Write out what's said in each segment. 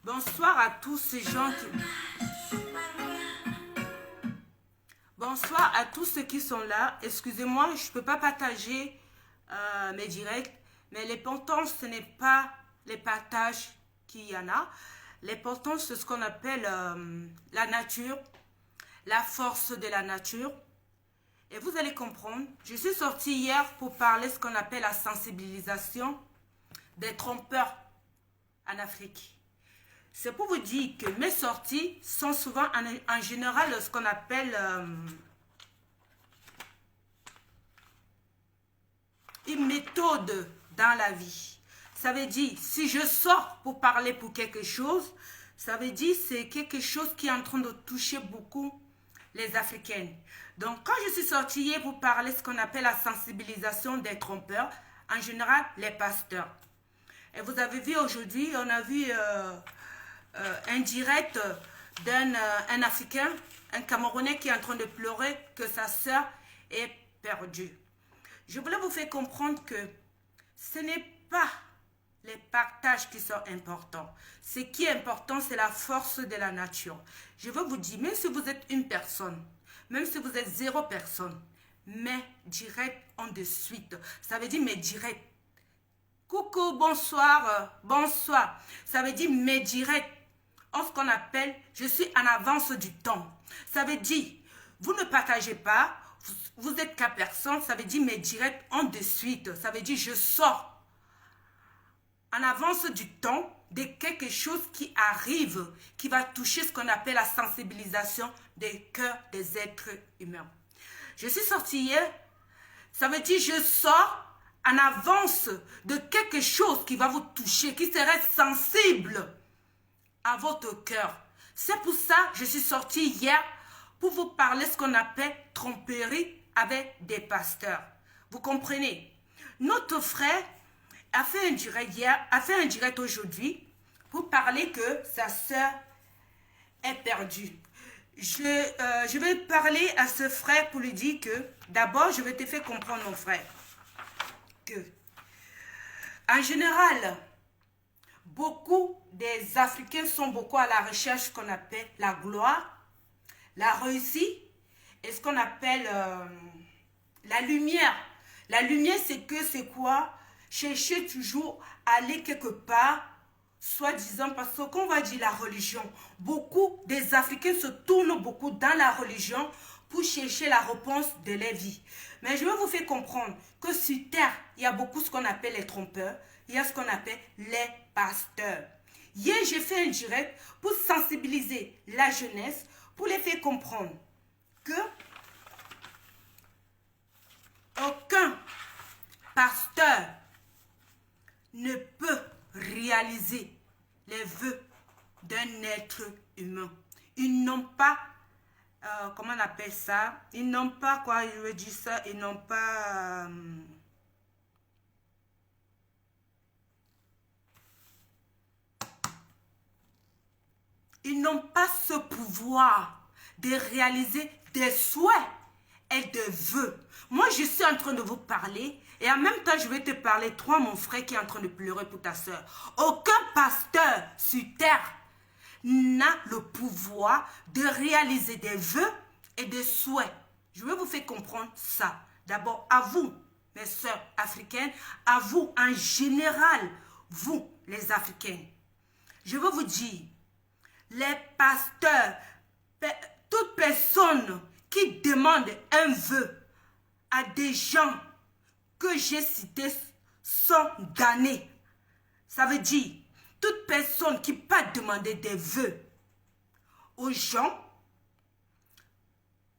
Bonsoir à tous ces gens qui... Bonsoir à tous ceux qui sont là. Excusez-moi, je ne peux pas partager mes directs, mais l'important, ce n'est pas les partages qu'il y en a. L'important, c'est ce qu'on appelle la nature, la force de la nature. Et vous allez comprendre, je suis sortie hier pour parler de ce qu'on appelle la sensibilisation des trompeurs en Afrique. C'est pour vous dire que mes sorties sont souvent en général ce qu'on appelle une méthode dans la vie. Ça veut dire, si je sors pour parler pour quelque chose, ça veut dire c'est quelque chose qui est en train de toucher beaucoup les Africaines. Donc, quand je suis sortie hier pour parler de ce qu'on appelle la sensibilisation des trompeurs, en général, les pasteurs. Et vous avez vu aujourd'hui, on a vu un direct d'un Africain, un Camerounais qui est en train de pleurer que sa sœur est perdue. Je voulais vous faire comprendre que ce n'est pas les partages qui sont importants. Ce qui est important, c'est la force de la nature. Je veux vous dire, même si vous êtes une personne, même si vous êtes 0 personne, mais direct en de suite. Ça veut dire mais direct. Coucou, bonsoir, bonsoir. Ça veut dire mais direct. En ce qu'on appelle, je suis en avance du temps. Ça veut dire, vous ne partagez pas, vous êtes qu'à personne, ça veut dire mais direct en de suite. Ça veut dire je sors en avance du temps de quelque chose qui arrive, qui va toucher ce qu'on appelle la sensibilisation des cœurs des êtres humains. Je suis sortie hier, ça veut dire je sors en avance de quelque chose qui va vous toucher, qui serait sensible à votre cœur. C'est pour ça que je suis sortie hier pour vous parler de ce qu'on appelle tromperie avec des pasteurs. Vous comprenez? Notre frère a fait un direct hier, a fait un direct aujourd'hui pour parler que sa sœur est perdue. Je vais parler à ce frère pour lui dire que, d'abord, je vais te faire comprendre, mon frère, que, en général, beaucoup des Africains sont beaucoup à la recherche qu'on appelle la gloire, la réussite et ce qu'on appelle la lumière. La lumière, c'est quoi? Chercher toujours à aller quelque part, soi-disant, parce qu'on va dire la religion. Beaucoup des Africains se tournent beaucoup dans la religion pour chercher la réponse de leur vie. Mais je vais vous faire comprendre que sur terre, il y a beaucoup ce qu'on appelle les trompeurs, il y a ce qu'on appelle les pasteurs. Hier, j'ai fait un direct pour sensibiliser la jeunesse, pour les faire comprendre que aucun pasteur ne peut réaliser les vœux d'un être humain. Ils n'ont pas, comment on appelle ça? Ils n'ont pas, quoi, je veux dire ça, ils n'ont pas... ils n'ont pas ce pouvoir de réaliser des souhaits et des vœux. Moi, je suis en train de vous parler et en même temps, je vais te parler, toi, mon frère qui est en train de pleurer pour ta soeur. Aucun pasteur sur terre n'a le pouvoir de réaliser des vœux et des souhaits. Je vais vous faire comprendre ça. D'abord, à vous, mes soeurs africaines, à vous en général, vous, les Africains. Je veux vous dire, les pasteurs, toute personne qui demande un vœu à des gens que j'ai cités sont damnés. Ça veut dire, toute personne qui peut demander des vœux aux gens,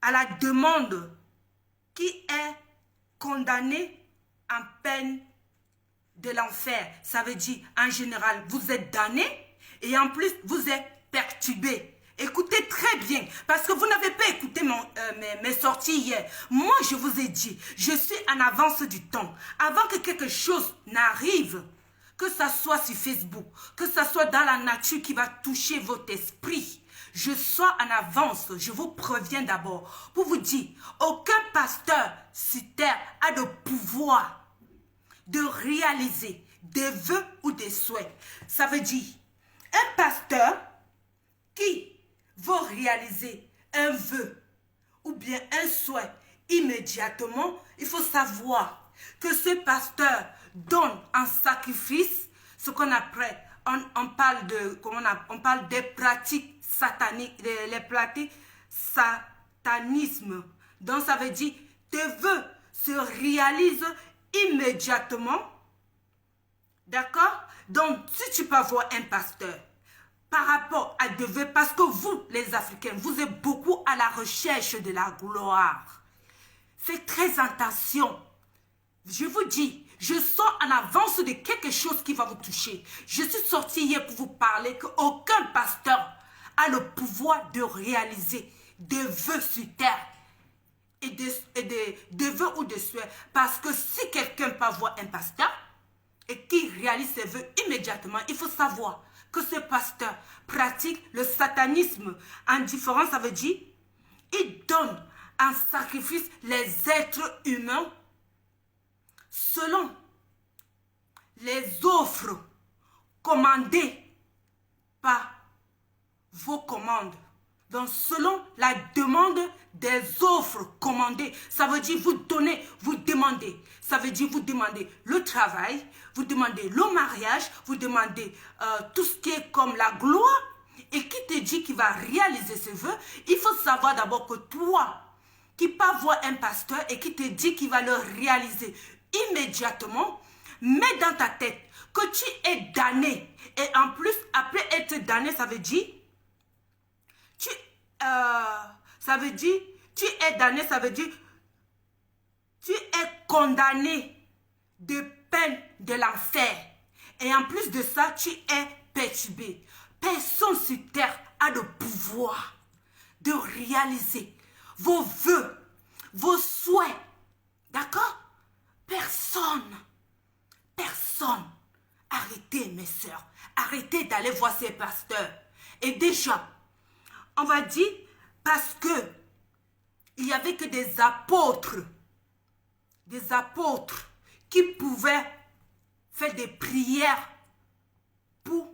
à la demande qui est condamnée en peine de l'enfer. Ça veut dire, en général, vous êtes damnés et en plus, vous êtes perturbé. Écoutez très bien, parce que vous n'avez pas écouté mes sorties hier. Moi, je vous ai dit, je suis en avance du temps. Avant que quelque chose n'arrive, que ça soit sur Facebook, que ça soit dans la nature qui va toucher votre esprit, je sois en avance, je vous préviens d'abord pour vous dire, aucun pasteur sur terre a le pouvoir de réaliser des vœux ou des souhaits. Ça veut dire, Un pasteur qui veut réaliser un vœu ou bien un souhait immédiatement, il faut savoir que ce pasteur donne en sacrifice ce qu'on appelle, on parle de, on parle des pratiques sataniques, les pratiques satanisme. Donc ça veut dire tes vœux se réalisent immédiatement. D'accord? Donc si tu peux voir un pasteur par rapport à des vœux, parce que vous les Africains, vous êtes beaucoup à la recherche de la gloire. Faites très attention. Je vous dis, je sors en avance de quelque chose qui va vous toucher. Je suis sortie hier pour vous parler qu'aucun pasteur a le pouvoir de réaliser des vœux sur terre et des vœux ou des souhaits. Parce que si quelqu'un peut voir un pasteur et qui réalise ses vœux immédiatement, il faut savoir que ce pasteur pratique le satanisme. En différence, ça veut dire il donne en sacrifice les êtres humains selon les offres commandées par vos commandes. Donc, selon la demande des offres commandées, ça veut dire vous donnez, vous demandez. Ça veut dire vous demandez le travail, vous demandez le mariage, vous demandez tout ce qui est comme la gloire. Et qui te dit qu'il va réaliser ce vœu, il faut savoir d'abord que toi, qui pas voir un pasteur et qui te dit qu'il va le réaliser immédiatement, mets dans ta tête que tu es damné. Et en plus, après être damné, ça veut dire tu es damné, ça veut dire tu es condamné de peine de l'enfer. Et en plus de ça, tu es perturbé. Personne sur terre a le pouvoir de réaliser vos vœux, vos souhaits. D'accord? Personne. Personne. Arrêtez, mes sœurs. Arrêtez d'aller voir ces pasteurs. Et déjà, on va dire, parce que il n'y avait que des apôtres qui pouvaient faire des prières pour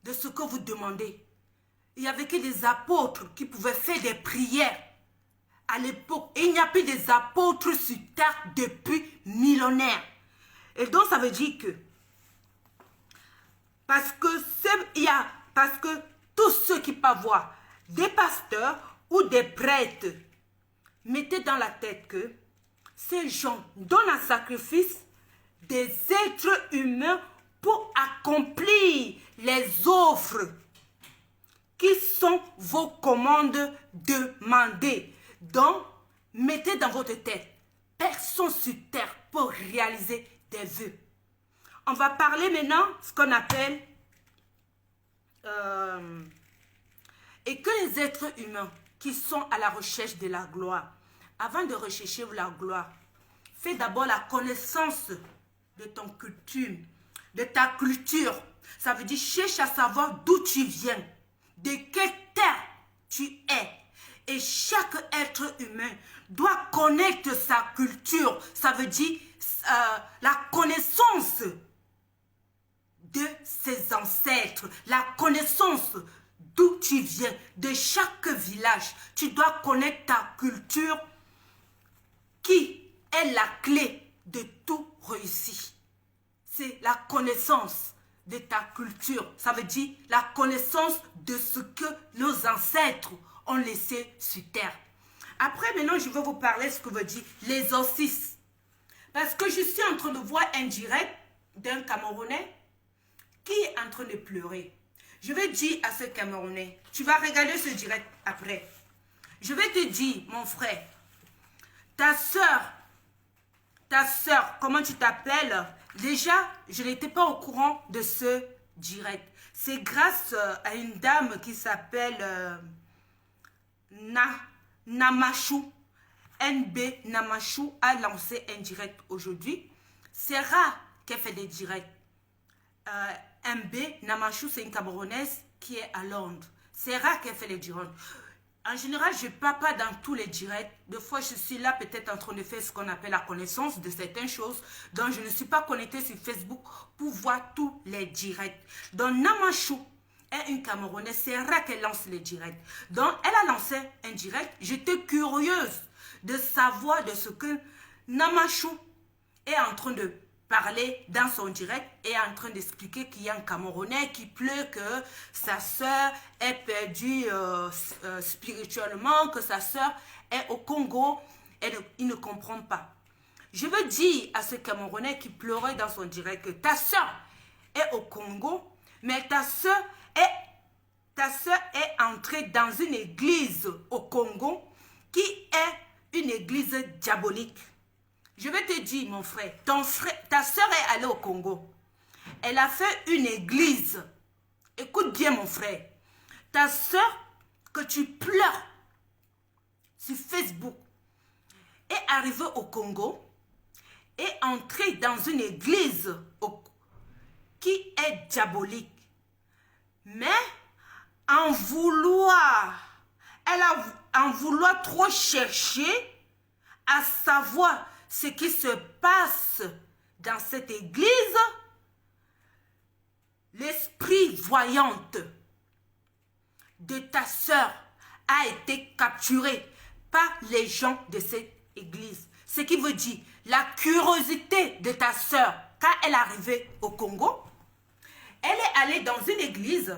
de ce que vous demandez. Il n'y avait que des apôtres qui pouvaient faire des prières à l'époque. Et il n'y a plus des apôtres sur terre depuis millénaires. Et donc ça veut dire que parce que tous ceux qui peuvent voir des pasteurs ou des prêtres, mettez dans la tête que ces gens donnent un sacrifice des êtres humains pour accomplir les offres qui sont vos commandes demandées. Donc, mettez dans votre tête, personne sur terre peut réaliser des vœux. On va parler maintenant de ce qu'on appelle et que les êtres humains qui sont à la recherche de la gloire, avant de rechercher la gloire, fais d'abord la connaissance de ton coutume, de ta culture. Ça veut dire cherche à savoir d'où tu viens, de quelle terre tu es. Et chaque être humain doit connaître sa culture. Ça veut dire la connaissance de ses ancêtres, la connaissance d'où tu viens, de chaque village. Tu dois connaître ta culture qui est la clé de tout réussir. C'est la connaissance de ta culture. Ça veut dire la connaissance de ce que nos ancêtres ont laissé sur terre. Après, maintenant, je vais vous parler de ce que veut dire l'exorcisme. Parce que je suis en train de voir un direct d'un Camerounais qui est en train de pleurer. Je vais dire à ce Camerounais, tu vas regarder ce direct après. Je vais te dire, mon frère, ta soeur, comment tu t'appelles? Déjà, je n'étais pas au courant de ce direct. C'est grâce à une dame qui s'appelle Namachou. NB Namachou a lancé un direct aujourd'hui. C'est rare qu'elle fait des directs. MB Namachou, c'est une Camerounaise qui est à Londres. C'est rare qu'elle fait les directs. En général, je ne parle pas dans tous les directs. Des fois, je suis là peut-être en train de faire ce qu'on appelle la connaissance de certaines choses. Donc, je ne suis pas connectée sur Facebook pour voir tous les directs. Donc, Namachou, est une Camerounaise, c'est rare qu'elle lance les directs. Donc, elle a lancé un direct. J'étais curieuse de savoir de ce que Namachou est en train de parler dans son direct et est en train d'expliquer qu'il y a un Camerounais qui pleure, que sa soeur est perdue spirituellement, que sa soeur est au Congo. Il ne comprend pas. Je veux dire à ce Camerounais qui pleurait dans son direct que ta soeur est au Congo, mais ta soeur est entrée dans une église au Congo qui est une église diabolique. Je vais te dire, mon frère, ta soeur est allée au Congo. Elle a fait une église. Écoute bien, mon frère. Ta soeur, que tu pleures sur Facebook, est arrivée au Congo, est entrée dans une église qui est diabolique. Mais en vouloir trop chercher à savoir ce qui se passe dans cette église, l'esprit voyante de ta sœur a été capturé par les gens de cette église. Ce qui veut dire la curiosité de ta sœur quand elle est arrivée au Congo. Elle est allée dans une église,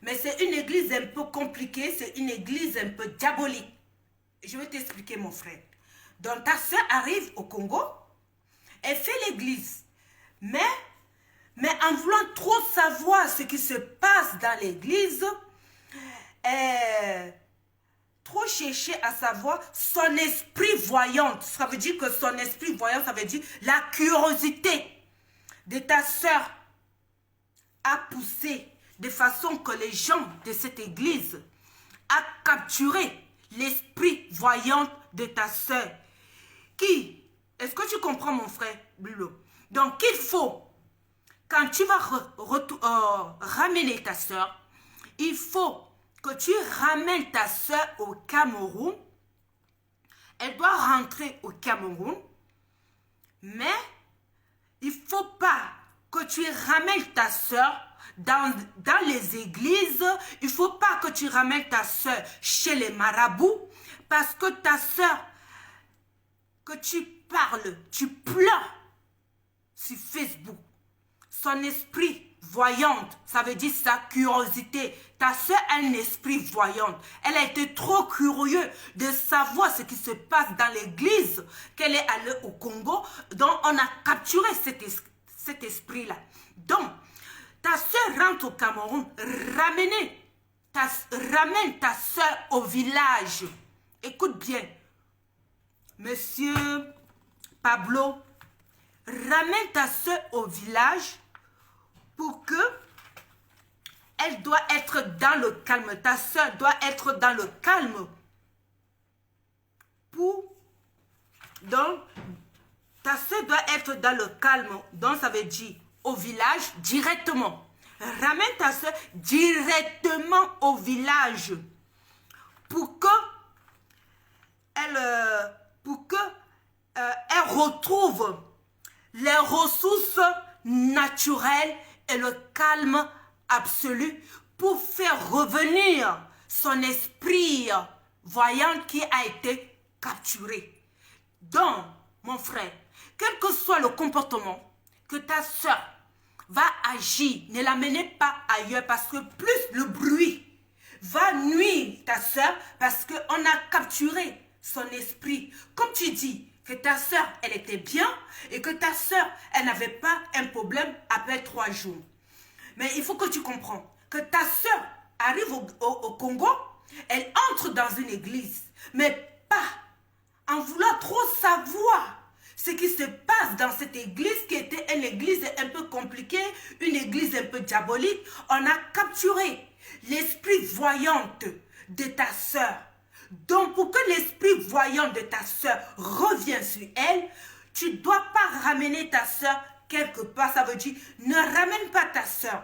mais c'est une église un peu compliquée, c'est une église un peu diabolique. Je vais t'expliquer, mon frère. Donc ta soeur arrive au Congo, elle fait l'église, mais en voulant trop savoir ce qui se passe dans l'église, trop chercher à savoir son esprit voyant. Ça veut dire que son esprit voyant, ça veut dire la curiosité de ta soeur a poussé de façon que les gens de cette église a capturé l'esprit voyant de ta soeur. Est-ce que tu comprends, mon frère Bulo? Donc, il faut, quand tu vas ramener ta soeur, il faut que tu ramènes ta soeur au Cameroun. Elle doit rentrer au Cameroun, mais il ne faut pas que tu ramènes ta soeur dans les églises. Il ne faut pas que tu ramènes ta soeur chez les marabouts, parce que ta soeur, que tu parles, tu pleures sur Facebook. Son esprit voyante, ça veut dire sa curiosité. Ta soeur a un esprit voyant. Elle a été trop curieuse de savoir ce qui se passe dans l'église qu'elle est allée au Congo. Donc, on a capturé cet esprit-là. Donc, ta soeur rentre au Cameroun. Ramène ta soeur au village. Écoute bien. Monsieur Pablo, ramène ta soeur au village pour que elle doit être dans le calme. Ta soeur doit être dans le calme. Donc, ta soeur doit être dans le calme. Donc, ça veut dire au village directement. Ramène ta soeur directement au village pour que elle retrouve les ressources naturelles et le calme absolu pour faire revenir son esprit voyant qui a été capturé. Donc, mon frère, quel que soit le comportement que ta soeur va agir, ne l'amenez pas ailleurs parce que plus le bruit va nuire ta soeur parce qu'on a capturé son esprit. Comme tu dis que ta soeur, elle était bien et que ta soeur, elle n'avait pas un problème après 3 jours. Mais il faut que tu comprennes que ta soeur arrive au Congo, elle entre dans une église, mais pas en voulant trop savoir ce qui se passe dans cette église qui était une église un peu compliquée, une église un peu diabolique. On a capturé l'esprit voyant de ta soeur. Donc, pour que l'esprit voyant de ta soeur revienne sur elle, tu ne dois pas ramener ta soeur quelque part. Ça veut dire, ne ramène pas ta soeur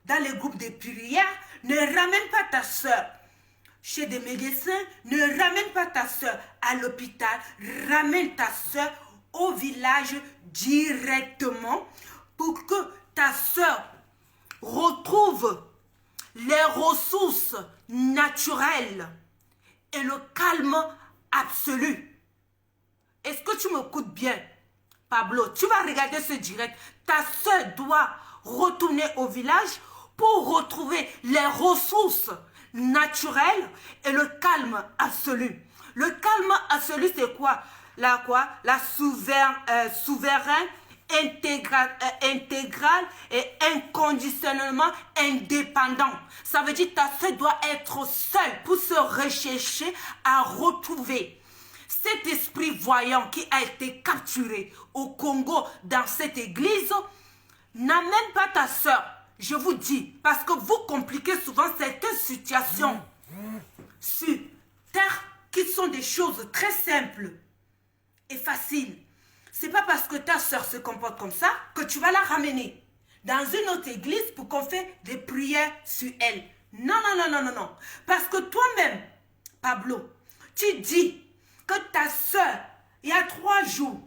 dans les groupes de prière, ne ramène pas ta soeur chez des médecins, ne ramène pas ta soeur à l'hôpital, ramène ta soeur au village directement pour que ta soeur retrouve les ressources naturelles et le calme absolu. Est-ce que tu m'écoutes bien, Pablo? Tu vas regarder ce direct. Ta soeur doit retourner au village pour retrouver les ressources naturelles et le calme absolu. Le calme absolu, c'est quoi? La souverain intégral et inconditionnellement indépendant. Ça veut dire que ta soeur doit être seule pour se rechercher à retrouver cet esprit voyant qui a été capturé au Congo dans cette église. N'amène pas ta soeur, je vous dis, parce que vous compliquez souvent certaines situations sur terre qui sont des choses très simples et faciles. C'est pas parce que ta soeur se comporte comme ça que tu vas la ramener dans une autre église pour qu'on fasse des prières sur elle. Non, non, non, non, non, non. Parce que toi-même, Pablo, tu dis que ta soeur, il y a 3 jours,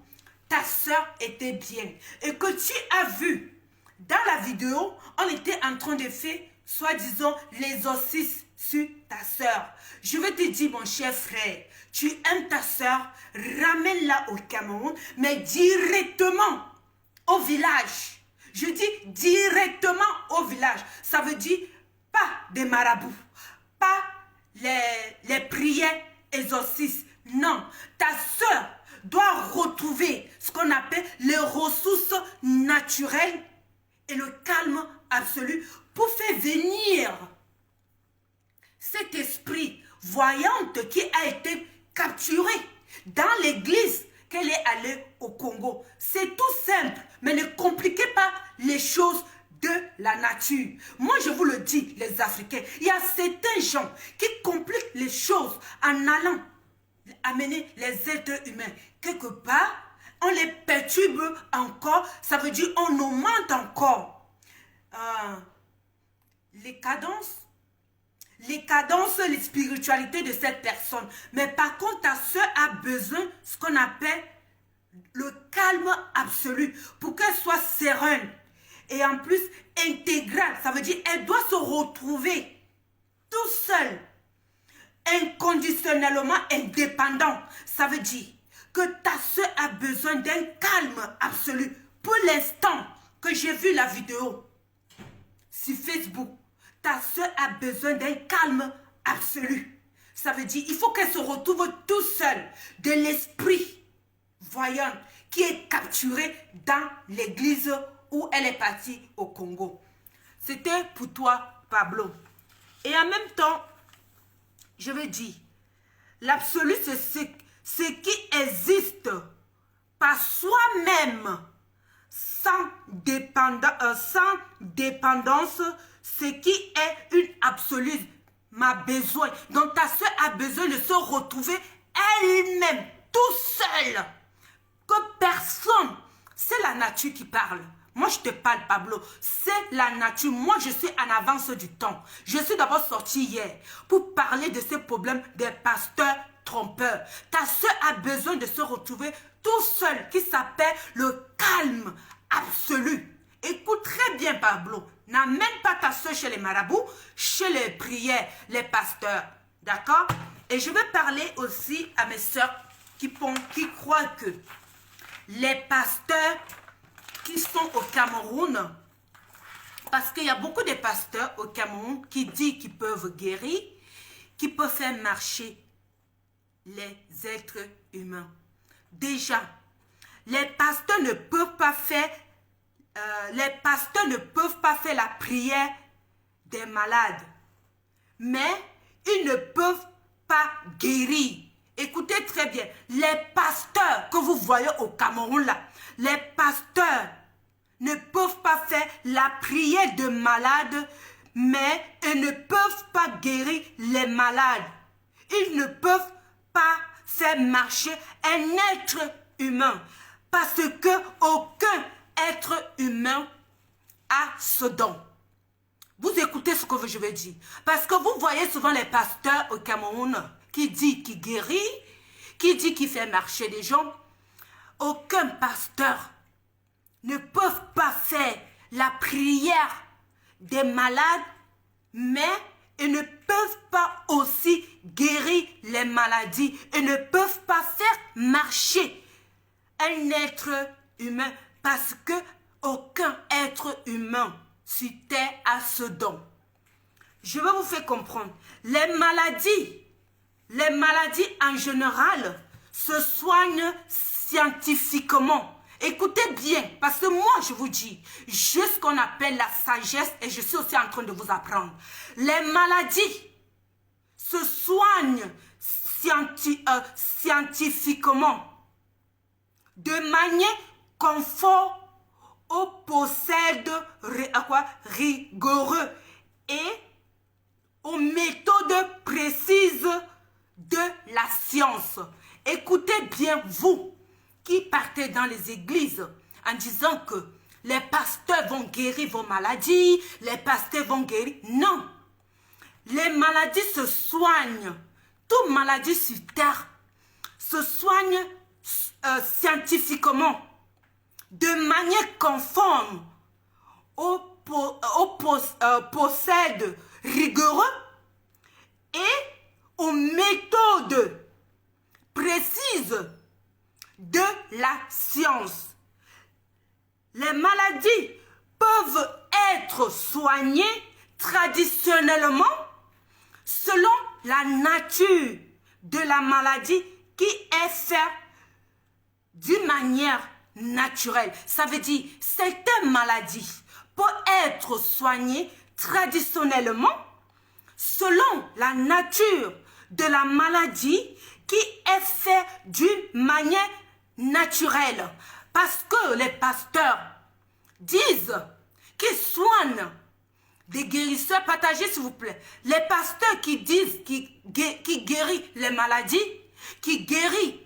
ta soeur était bien. Et que tu as vu, dans la vidéo, on était en train de faire, soi-disant, l'exorcisme sur ta soeur. Je vais te dire, mon cher frère, tu aimes ta soeur, ramène-la au Cameroun, mais directement au village. Je dis directement au village. Ça veut dire pas des marabouts, pas les prières exorcistes. Non, ta soeur doit retrouver ce qu'on appelle les ressources naturelles et le calme absolu pour faire venir cet esprit voyante qui a été capturé dans l'église qu'elle est allée au Congo. C'est tout simple, mais ne compliquez pas les choses de la nature. Moi, je vous le dis, les Africains, il y a certains gens qui compliquent les choses en allant amener les êtres humains. Quelque part, on les perturbe encore, ça veut dire on augmente encore les cadences, les spiritualités de cette personne. Mais par contre, ta soeur a besoin de ce qu'on appelle le calme absolu pour qu'elle soit sereine et en plus intégrale. Ça veut dire qu'elle doit se retrouver tout seule, inconditionnellement indépendant. Ça veut dire que ta soeur a besoin d'un calme absolu. Pour l'instant que j'ai vu la vidéo sur Facebook, ta soeur a besoin d'un calme absolu. Ça veut dire qu'il faut qu'elle se retrouve tout seule de l'esprit voyant qui est capturé dans l'église où elle est partie au Congo. C'était pour toi, Pablo. Et en même temps, je veux dire, l'absolu, c'est ce qui existe par soi-même, sans dépendance, ce qui est une absolue, ma besoin. Donc ta soeur a besoin de se retrouver elle-même, tout seule. Que personne, c'est la nature qui parle. Moi, je te parle, Pablo. C'est la nature. Moi, je suis en avance du temps. Je suis d'abord sorti hier pour parler de ce problème des pasteurs trompeurs. Ta soeur a besoin de se retrouver tout seul, qui s'appelle le calme absolu. Écoute très bien, Pablo. N'amène pas ta soeur chez les marabouts, chez les prières, les pasteurs. D'accord? Et je vais parler aussi à mes soeurs qui croient que les pasteurs qui sont au Cameroun, parce qu'il y a beaucoup de pasteurs au Cameroun qui disent qu'ils peuvent guérir, qui peuvent faire marcher les êtres humains. Déjà, les pasteurs ne peuvent pas faire la prière des malades, mais ils ne peuvent pas guérir. Écoutez très bien, les pasteurs que vous voyez au Cameroun là, les pasteurs ne peuvent pas faire la prière de malades, mais ils ne peuvent pas guérir les malades. Ils ne peuvent pas faire marcher un être humain, parce que aucun être humain a ce don. Vous écoutez ce que je veux dire, parce que vous voyez souvent les pasteurs au Cameroun qui dit qu'il guérit, qui dit qu'il fait marcher des gens. Aucun pasteur ne peut pas faire la prière des malades, mais ils ne peuvent pas aussi guérir les maladies. Ils ne peuvent pas faire marcher un être humain parce que aucun être humain sur terre a ce don. Je vais vous faire comprendre. Les maladies en général se soignent scientifiquement. Écoutez bien, parce que moi je vous dis, juste ce qu'on appelle la sagesse, et je suis aussi en train de vous apprendre. Les maladies se soignent scientifiquement de manière conforme aux possède rigoureux et aux méthodes précises de la science. Écoutez bien, vous qui partez dans les églises en disant que les pasteurs vont guérir vos maladies, les pasteurs vont guérir. Non. Les maladies se soignent. Toute maladie sur terre se soigne scientifiquement de manière conforme aux possède rigoureux et aux méthodes précises de la science. Les maladies peuvent être soignées traditionnellement selon la nature de la maladie qui est faite d'une manière naturelle. Ça veut dire certaines maladies peuvent être soignées traditionnellement selon la nature de la maladie qui est faite d'une manière naturelle. Parce que les pasteurs disent qu'ils soignent des guérisseurs. Partagez s'il vous plaît. Les pasteurs qui disent qui guérit les maladies, qui guérit,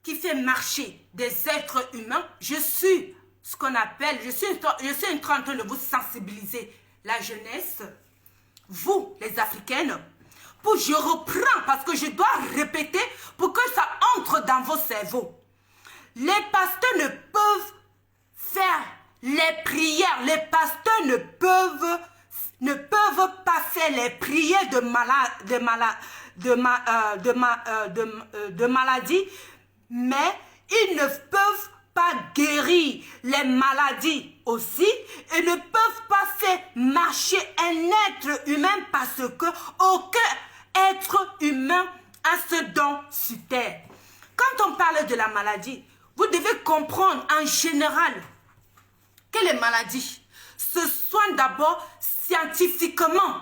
qui fait marcher des êtres humains, je suis ce qu'on appelle, je suis en train de vous sensibiliser la jeunesse, vous les Africaines, je reprends parce que je dois répéter pour que ça entre dans vos cerveaux. Les pasteurs ne peuvent faire les prières. Les pasteurs ne peuvent pas faire les prières de maladie, mais ils ne peuvent pas guérir les maladies aussi. Ils ne peuvent pas faire marcher un être humain parce que aucun être humain a ce don sur terre. Quand on parle de la maladie, vous devez comprendre en général que les maladies se soignent d'abord scientifiquement.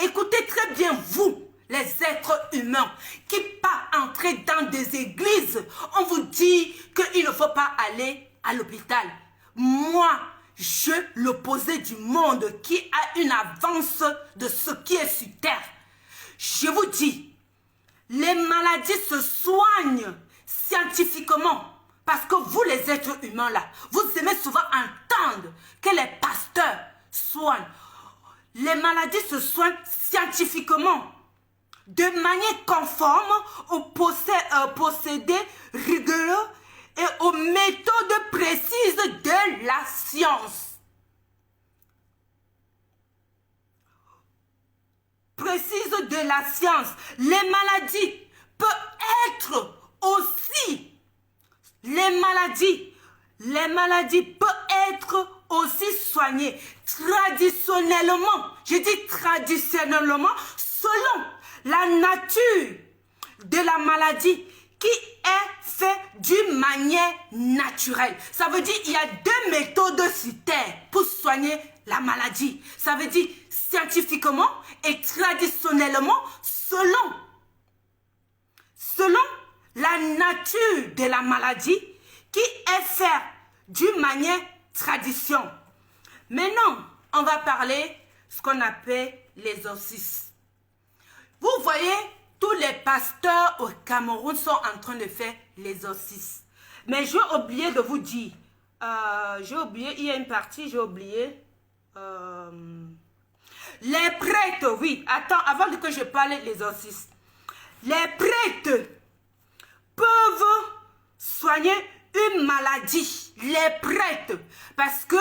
Écoutez très bien, vous, les êtres humains, qui pas entrer dans des églises, on vous dit qu'il ne faut pas aller à l'hôpital. Moi, je l'opposé du monde qui a une avance de ce qui est sur terre. Je vous dis, les maladies se soignent scientifiquement. Parce que vous, les êtres humains là, vous aimez souvent entendre que les pasteurs soignent. Les maladies se soignent scientifiquement, de manière conforme aux procédés rigoureux et aux méthodes précises de la science. Précise de la science. Les maladies peuvent être aussi... Les maladies peuvent être aussi soignées traditionnellement. Je dis traditionnellement, selon la nature de la maladie qui est faite d'une manière naturelle. Ça veut dire qu'il y a deux méthodes sur terre pour soigner la maladie. Ça veut dire scientifiquement et traditionnellement selon la nature de la maladie qui est faite d'une manière tradition. Maintenant, on va parler ce qu'on appelle l'exorcisme. Vous voyez, tous les pasteurs au Cameroun sont en train de faire l'exorcisme. Mais j'ai oublié de vous dire, il y a une partie, j'ai oublié. Les prêtres, oui, attends, avant que je parle de l'exorcisme. Les prêtres peuvent soigner une maladie. Les prêtres. Parce que,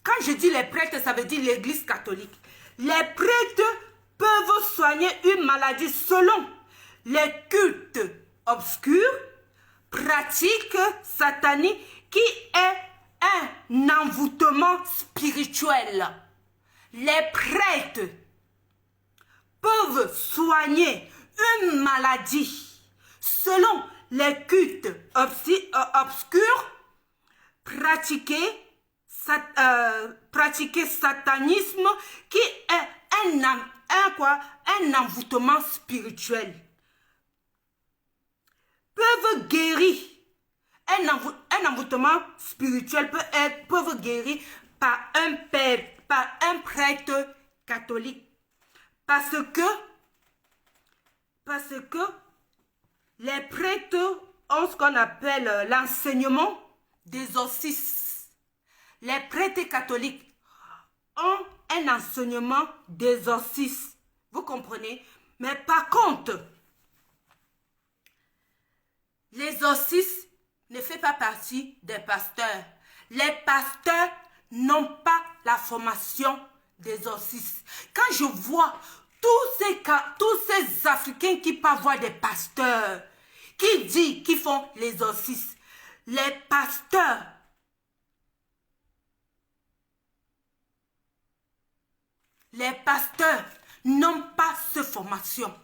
quand je dis les prêtres, ça veut dire l'église catholique. Les prêtres peuvent soigner une maladie selon les cultes obscurs, pratiques sataniques qui est un envoûtement spirituel. Les prêtres peuvent soigner une maladie selon les cultes obscurs, pratiquer satanisme qui est un envoûtement spirituel. Peuvent guérir. Un envoûtement spirituel peuvent guérir par un prêtre catholique. Parce que les prêtres ont ce qu'on appelle l'enseignement des exorcismes. Les prêtres catholiques ont un enseignement des exorcismes. Vous comprenez? Mais par contre, l'exorcisme ne fait pas partie des pasteurs. Les pasteurs n'ont pas la formation d'exorcisme. Quand je vois tous ces Africains qui partent voir des pasteurs, qui font l'exorcisme, les pasteurs n'ont pas cette formation.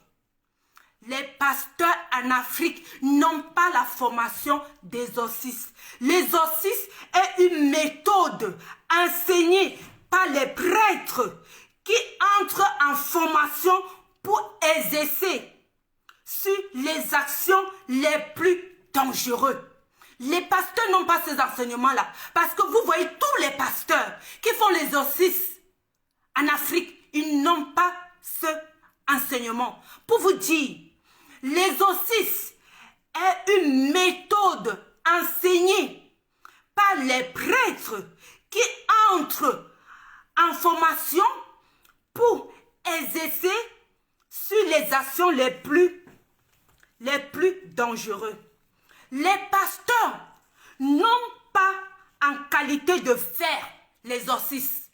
Les pasteurs en Afrique n'ont pas la formation d'exorcisme. L'exorcisme est une méthode enseignée par les prêtres qui entrent en formation pour exercer sur les actions les plus dangereuses. Les pasteurs n'ont pas ces enseignements-là. Parce que vous voyez tous les pasteurs qui font l'exorcisme en Afrique, ils n'ont pas ce enseignement. Pour vous dire, l'exorcisme est une méthode enseignée par les prêtres qui entrent en formation pour exercer sur les actions les plus dangereuses. Les pasteurs n'ont pas en qualité de faire l'exorcisme.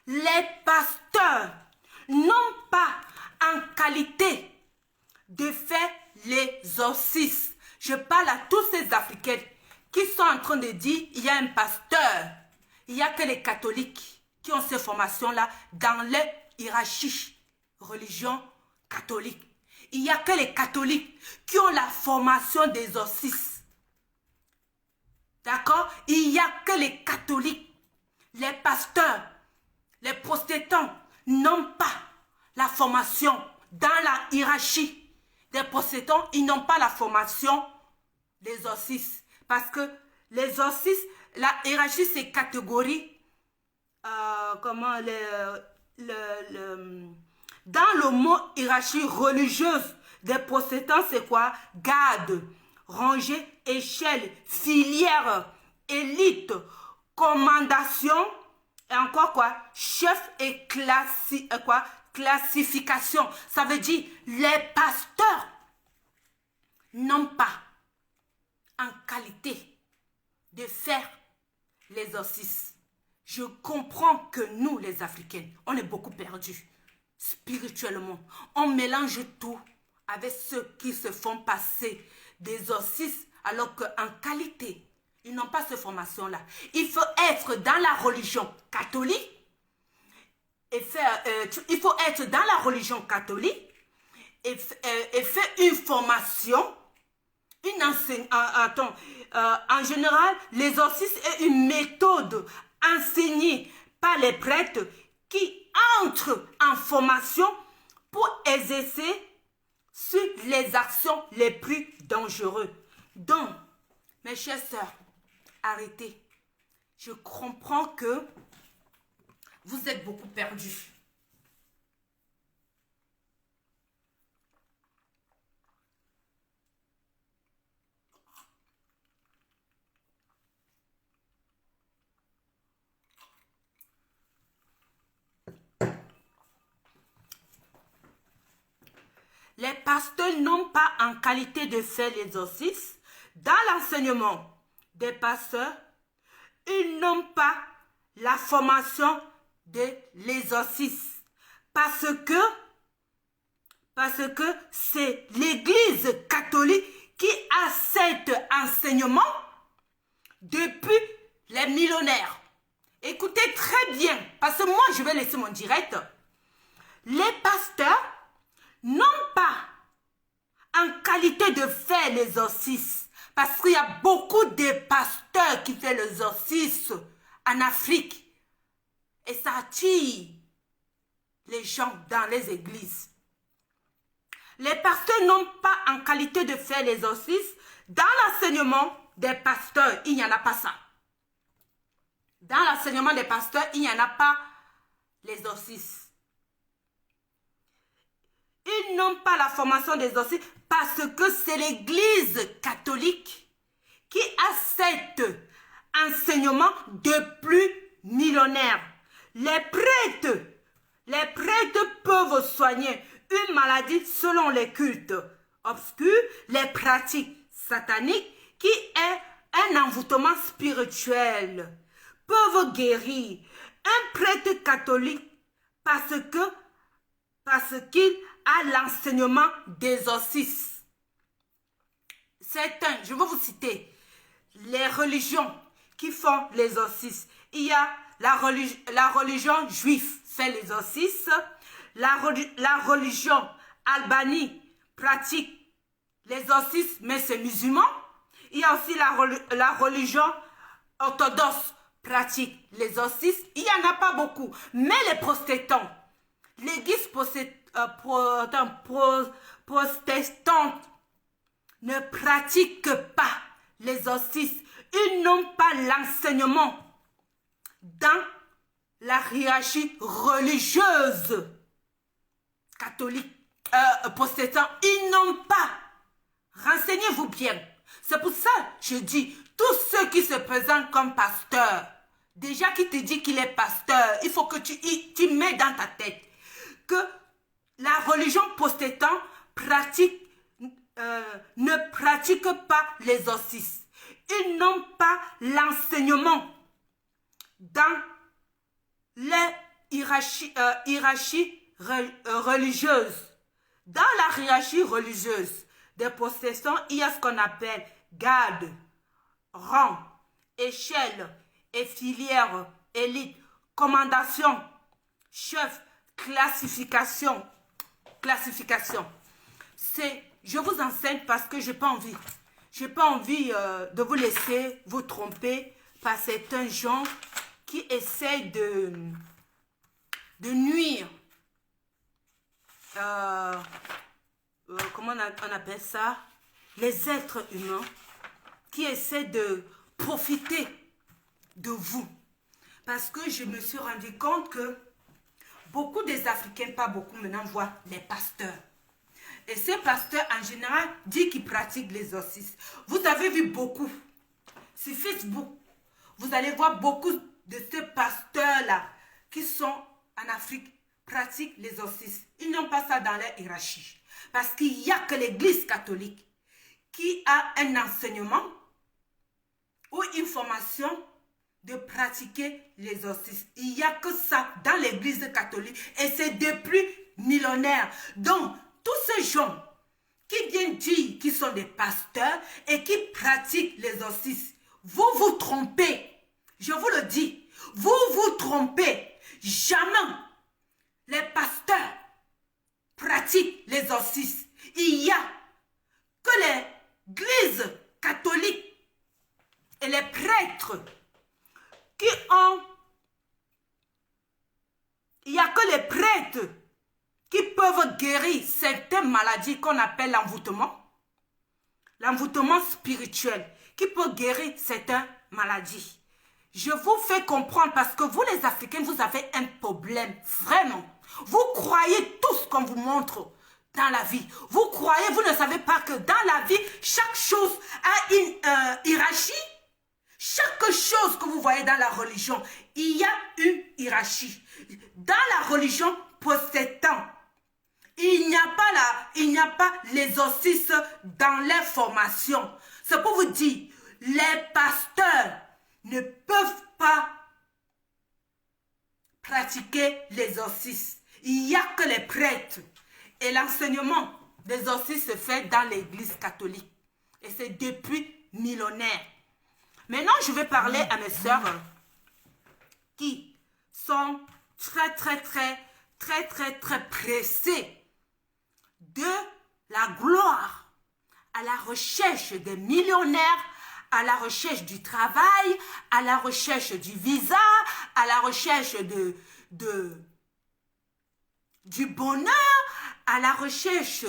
Les pasteurs n'ont pas en qualité de faire l'exorcisme. Je parle à tous ces Africains qui sont en train de dire il y a un pasteur. Il n'y a que les catholiques qui ont ces formations-là dans leur hiérarchie religion catholique. Il n'y a que les catholiques qui ont la formation d'exorcisme. D'accord? Il n'y a que les catholiques, les pasteurs, les protestants n'ont pas la formation dans la hiérarchie des protestants. Ils n'ont pas la formation d'exorcisme. Parce que l'exorcisme, la hiérarchie, c'est catégorie. Dans le mot hiérarchie religieuse des protestants, c'est quoi? Garde, rangée, échelle, filière, élite, commandation, et encore quoi? Chef et classification. Ça veut dire les pasteurs n'ont pas en qualité de faire l'exorcisme. Je comprends que nous, les Africains, on est beaucoup perdus spirituellement. On mélange tout avec ceux qui se font passer d'exorcisme alors qu'en qualité, ils n'ont pas cette formation-là. Il faut être dans la religion catholique il faut être dans la religion catholique et faire une formation, en général, l'exorcisme est une méthode enseignée par les prêtres qui entrent en formation pour exercer sur les actions les plus dangereuses. Donc, mes chères sœurs, arrêtez. Je comprends que vous êtes beaucoup perdus. Les pasteurs n'ont pas en qualité de faire l'exorcisme. Dans l'enseignement des pasteurs, ils n'ont pas la formation de l'exorcisme. Parce que c'est l'Église catholique qui a cet enseignement depuis les millénaires. Écoutez très bien, parce que moi, je vais laisser mon direct. Les pasteurs n'ont pas en qualité de faire l'exorcisme, parce qu'il y a beaucoup de pasteurs qui font l'exorcisme en Afrique. Et ça attire les gens dans les églises. Les pasteurs n'ont pas en qualité de faire l'exorcisme. Dans l'enseignement des pasteurs, il n'y en a pas ça. Dans l'enseignement des pasteurs, il n'y en a pas l'exorcisme. Ils n'ont pas la formation d'exorcisme parce que c'est l'Église catholique qui a cet enseignement depuis millénaires. Les prêtres peuvent soigner une maladie selon les cultes obscurs, les pratiques sataniques qui est un envoûtement spirituel, peuvent guérir un prêtre catholique parce qu'il a l'enseignement d'exorcisme. Je vais vous citer les religions qui font l'exorcisme. Il y a la religion juive fait l'exorcisme, la religion albanie pratique l'exorcisme, mais c'est musulman. Il y a aussi la religion orthodoxe pratique l'exorcisme. Il n'y en a pas beaucoup. Mais les protestants, l'église protestante ne pratique pas l'exorcisme. Ils n'ont pas l'enseignement dans la hiérarchie religieuse catholique, protestant. Ils n'ont pas. Renseignez-vous bien. C'est pour ça que je dis, tous ceux qui se présentent comme pasteurs, déjà qui te dit qu'il est pasteur, il faut que tu mets dans ta tête que la religion protestante ne pratique pas l'exorcisme. Ils n'ont pas l'enseignement dans les hiérarchies religieuses. Dans la hiérarchie religieuse des protestants, il y a ce qu'on appelle garde, rang, échelle, et filière, élite, commandation, chef, classification. Je vous enseigne parce que je n'ai pas envie. Je n'ai pas envie de vous laisser vous tromper parce que c'est un genre qui essaie de nuire. Comment on appelle ça? Les êtres humains qui essaient de profiter de vous. Parce que je me suis rendu compte que beaucoup des Africains, pas beaucoup maintenant, voient les pasteurs. Et ces pasteurs, en général, disent qu'ils pratiquent l'exorcisme. Vous avez vu beaucoup sur Facebook. Vous allez voir beaucoup de ces pasteurs-là qui sont en Afrique, pratiquent l'exorcisme. Ils n'ont pas ça dans leur hiérarchie. Parce qu'il n'y a que l'Église catholique qui a un enseignement ou une formation de pratiquer l'exorcisme. Il n'y a que ça dans l'Église catholique et c'est depuis millénaires. Donc, tous ces gens qui viennent dire qu'ils sont des pasteurs et qui pratiquent l'exorcisme, vous vous trompez. Je vous le dis, vous vous trompez. Jamais les pasteurs pratiquent l'exorcisme. Il n'y a que l'Église catholique et les prêtres qui ont... Il n'y a que les prêtres qui peuvent guérir certaines maladies qu'on appelle l'envoûtement. L'envoûtement spirituel qui peut guérir certaines maladies. Je vous fais comprendre parce que vous les Africains, vous avez un problème, vraiment. Vous croyez tout ce qu'on vous montre dans la vie. Vous croyez, vous ne savez pas que dans la vie, chaque chose a une hiérarchie. Chaque chose que vous voyez dans la religion, il y a une hiérarchie. Dans la religion protestante, il n'y a pas l'exorcisme dans les formations. C'est pour vous dire, les pasteurs ne peuvent pas pratiquer l'exorcisme. Il n'y a que les prêtres. Et l'enseignement d'exorcisme se fait dans l'église catholique. Et c'est depuis millénaires. Maintenant, je vais parler à mes sœurs qui sont très pressées de la gloire, à la recherche des millionnaires, à la recherche du travail, à la recherche du visa, à la recherche du bonheur, à la recherche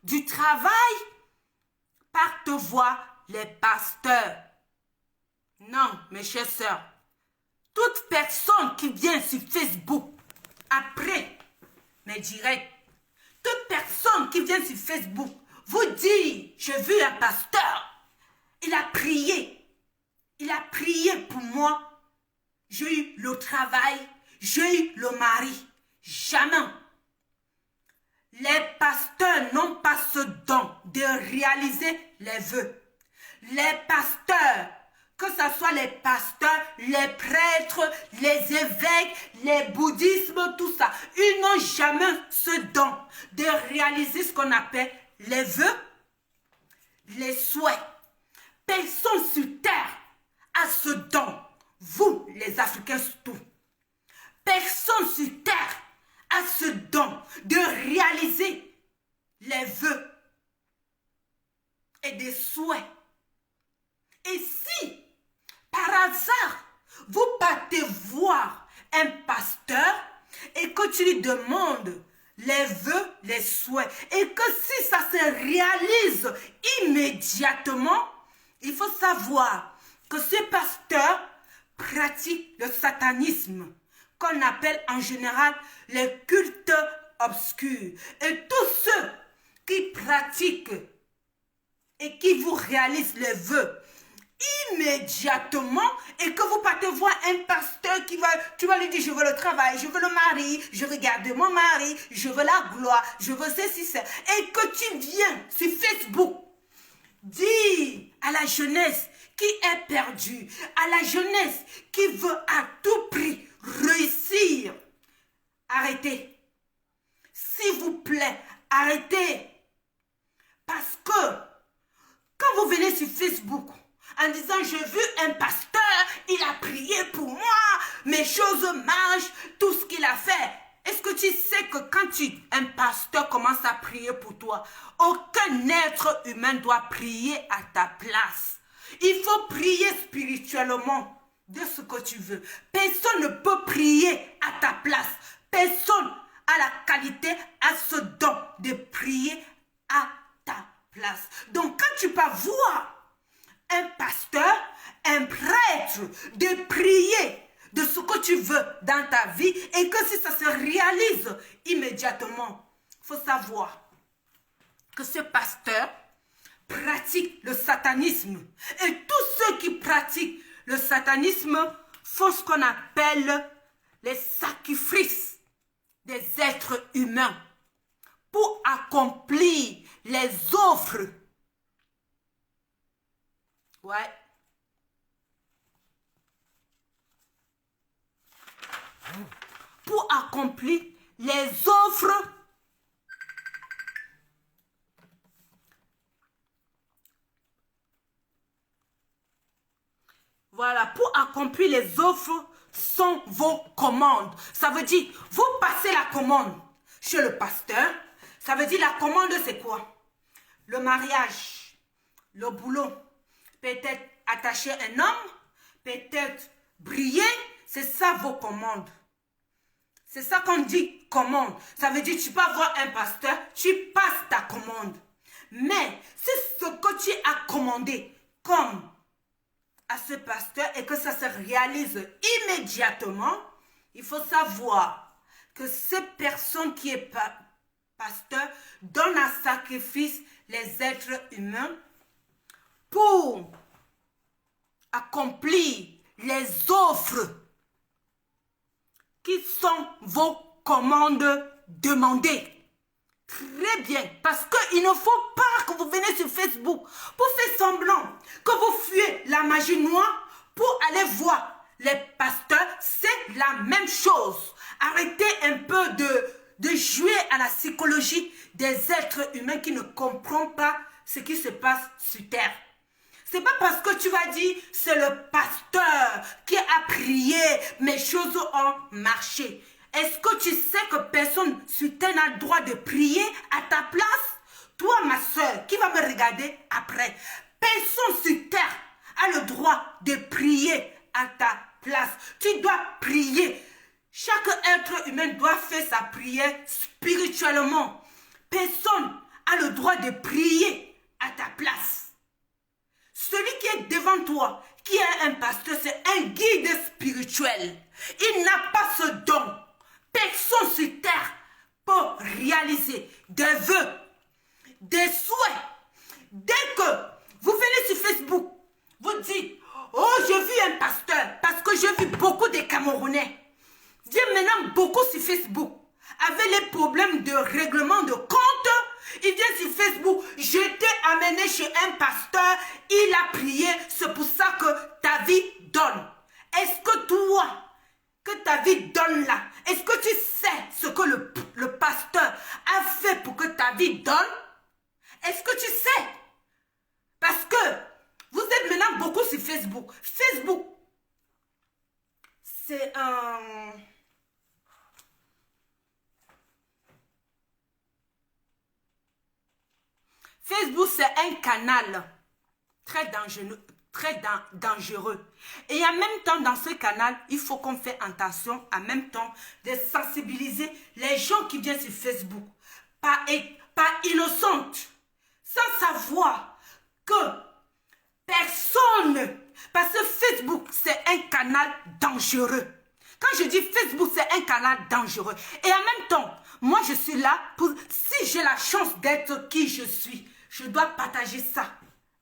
du travail. Partent voir les pasteurs. Non, mes chères sœurs, toute personne qui vient sur Facebook après mes directs, toute personne qui vient sur Facebook vous dit, j'ai vu un pasteur, il a prié pour moi, j'ai eu le travail, j'ai eu le mari. Jamais. Les pasteurs n'ont pas ce don de réaliser les vœux. Les pasteurs, que ce soit les pasteurs, les prêtres, les évêques, les bouddhismes, tout ça, ils n'ont jamais ce don de réaliser ce qu'on appelle les vœux, les souhaits. Personne sur terre a ce don. Vous, les Africains surtout. Personne sur terre a ce don de réaliser les vœux et des souhaits. Et si, par hasard, vous partez voir un pasteur et que tu lui demandes les vœux, les souhaits, et que si ça se réalise immédiatement, il faut savoir que ce pasteur pratique le satanisme, qu'on appelle en général les cultes obscurs. Et tous ceux qui pratiquent et qui vous réalisent les vœux immédiatement, et que vous partez voir un pasteur tu vas lui dire, je veux le travail, je veux le mari, je veux garder mon mari, je veux la gloire, je veux ceci, ça, et que tu viens sur Facebook dire à la jeunesse qui est perdue, à la jeunesse qui veut à tout prix réussir, arrêtez. S'il vous plaît, arrêtez. Parce que quand vous venez sur Facebook en disant, j'ai vu un pasteur, il a prié pour moi, mes choses marchent, tout ce qu'il a fait. Est-ce que tu sais que quand un pasteur commence à prier pour toi, aucun être humain doit prier à ta place. Il faut prier spirituellement de ce que tu veux. Personne ne peut prier à ta place. Personne a la qualité, a ce don de prier à ta place. Donc quand tu vas voir un pasteur, un prêtre, de prier de ce que tu veux dans ta vie, et que si ça se réalise immédiatement, il faut savoir que ce pasteur pratique le satanisme. Et tous ceux qui pratiquent le satanisme font ce qu'on appelle les sacrifices des êtres humains pour accomplir les offres. Ouais. Pour accomplir les offres voilà, pour accomplir les offres sont vos commandes. Ça veut dire, vous passez la commande chez le pasteur. Ça veut dire, la commande, c'est quoi? Le mariage, le boulot, peut-être attacher un homme, peut-être briller. C'est ça vos commandes. C'est ça qu'on dit commande. Ça veut dire, tu peux avoir un pasteur, tu passes ta commande. Mais c'est ce que tu as commandé comme à ce pasteur et que ça se réalise immédiatement, il faut savoir que cette personne qui est pasteur donne en sacrifice les êtres humains pour accomplir les offres qui sont vos commandes demandées. Très bien, parce qu'il ne faut pas que vous venez sur Facebook pour faire semblant que vous fuyez la magie noire pour aller voir les pasteurs, c'est la même chose. Arrêtez un peu de jouer à la psychologie des êtres humains qui ne comprennent pas ce qui se passe sur terre. C'est pas parce que tu vas dire c'est le pasteur qui a prié, mes choses ont marché. Est-ce que tu sais que personne sur terre n'a le droit de prier à ta place? Toi, ma soeur, qui va me regarder après, personne sur terre a le droit de prier à ta place. Tu dois prier. Chaque être humain doit faire sa prière spirituellement. Personne a le droit de prier à ta place. Celui qui est devant toi, qui est un pasteur, c'est un guide spirituel. Il n'a pas ce don. Personne sur terre peut réaliser des vœux, des souhaits. Dès que vous venez sur Facebook, vous dites, oh, j'ai vu un pasteur, parce que j'ai vu beaucoup de Camerounais. Viens maintenant beaucoup sur Facebook. Avec les problèmes de règlement de compte, il vient sur Facebook, je t'ai amené chez un pasteur, il a prié, c'est pour ça que ta vie donne. Est-ce que toi, que ta vie donne là, est-ce que tu sais ce que le pasteur a fait pour que ta vie donne? Est-ce que tu sais? Parce que vous êtes maintenant beaucoup sur Facebook. Facebook, c'est un... Facebook, c'est un canal très dangereux. Et en même temps, dans ce canal, il faut qu'on fait attention, en même temps, de sensibiliser les gens qui viennent sur Facebook. Pas innocentes, sans savoir que personne... Parce que Facebook, c'est un canal dangereux. Quand je dis Facebook, c'est un canal dangereux. Et en même temps, moi, je suis là pour... Si j'ai la chance d'être qui je suis, je dois partager ça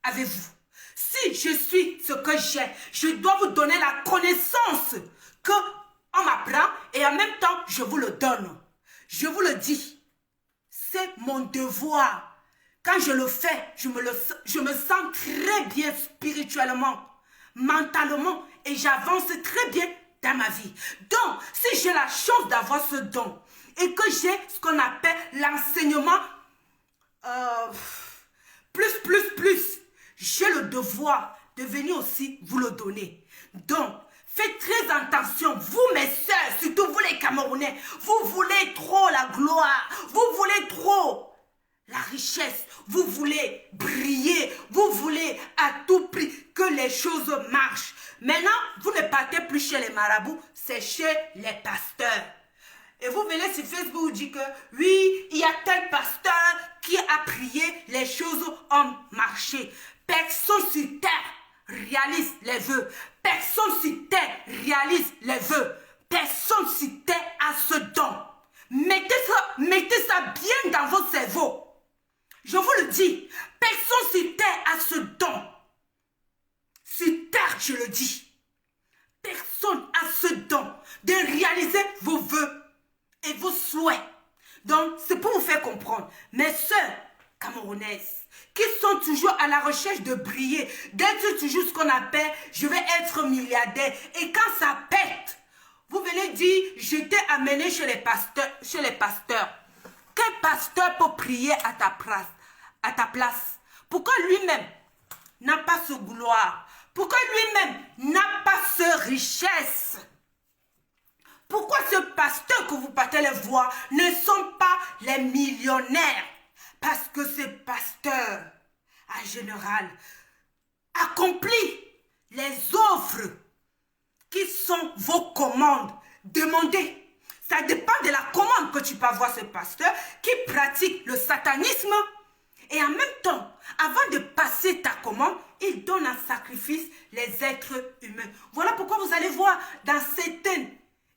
avec vous. Si je suis ce que j'ai, je dois vous donner la connaissance qu'on m'apprend et en même temps, je vous le donne. Je vous le dis. C'est mon devoir. Quand je le fais, je me sens très bien spirituellement, mentalement et j'avance très bien dans ma vie. Donc, si j'ai la chance d'avoir ce don et que j'ai ce qu'on appelle l'enseignement plus, j'ai le devoir de venir aussi vous le donner. Donc, faites très attention, vous mes soeurs, surtout vous les Camerounais, vous voulez trop la gloire, vous voulez trop la richesse, vous voulez briller, vous voulez à tout prix que les choses marchent. Maintenant, vous ne partez plus chez les marabouts, c'est chez les pasteurs. Et vous venez sur Facebook, vous dites que oui, il y a tel pasteur qui a prié, les choses ont marché. Personne sur terre réalise les vœux. Personne sur terre réalise les vœux. Personne sur terre a ce don. Mettez ça bien dans vos cerveaux. Je vous le dis, personne sur terre a ce don. Sur terre, je le dis. Personne a ce don de réaliser vos vœux et vos souhaits. Donc, c'est pour vous faire comprendre. Mes sœurs camerounaises, qui sont toujours à la recherche de briller, d'être toujours ce qu'on appelle, je vais être milliardaire. Et quand ça pète, vous venez dire, je t'ai amené chez les pasteurs. Quel pasteur peut prier à ta place? Pourquoi lui-même n'a pas ce gloire? Pourquoi lui-même n'a pas ce richesse? Pourquoi ce pasteur que vous partez les voir ne sont pas les millionnaires? Parce que ce pasteur, en général, accomplit les offres qui sont vos commandes. Demandez. Ça dépend de la commande que tu peux avoir ce pasteur qui pratique le satanisme. Et en même temps, avant de passer ta commande, il donne en sacrifice les êtres humains. Voilà pourquoi vous allez voir dans certaines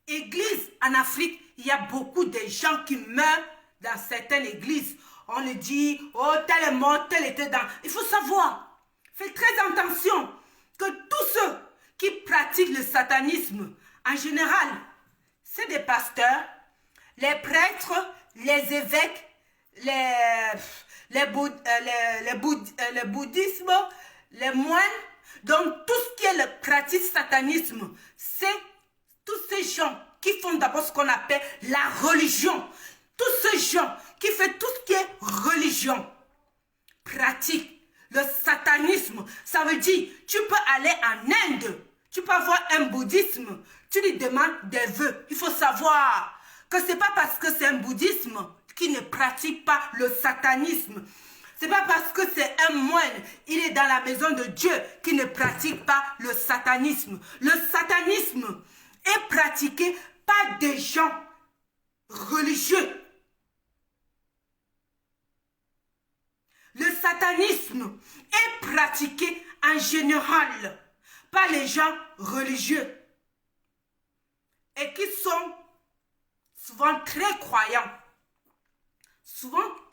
églises en Afrique, il y a beaucoup de gens qui meurent dans certaines églises. On le dit, oh, tel est mort, tel était dans... Il faut savoir, faites très attention que tous ceux qui pratiquent le satanisme, en général, c'est des pasteurs, les prêtres, les évêques, le bouddhisme, les moines. Donc, tout ce qui est le pratique satanisme, c'est tous ces gens qui font d'abord ce qu'on appelle la religion. Tous ces gens qui font tout ce qui est religion, pratique. Le satanisme, ça veut dire, tu peux aller en Inde, tu peux avoir un bouddhisme, tu lui demandes des vœux. Il faut savoir que ce n'est pas parce que c'est un bouddhisme qui ne pratique pas le satanisme. Ce n'est pas parce que c'est un moine, il est dans la maison de Dieu, qui ne pratique pas le satanisme. Le satanisme est pratiqué par des gens religieux. Le satanisme est pratiqué en général par les gens religieux et qui sont souvent très croyants.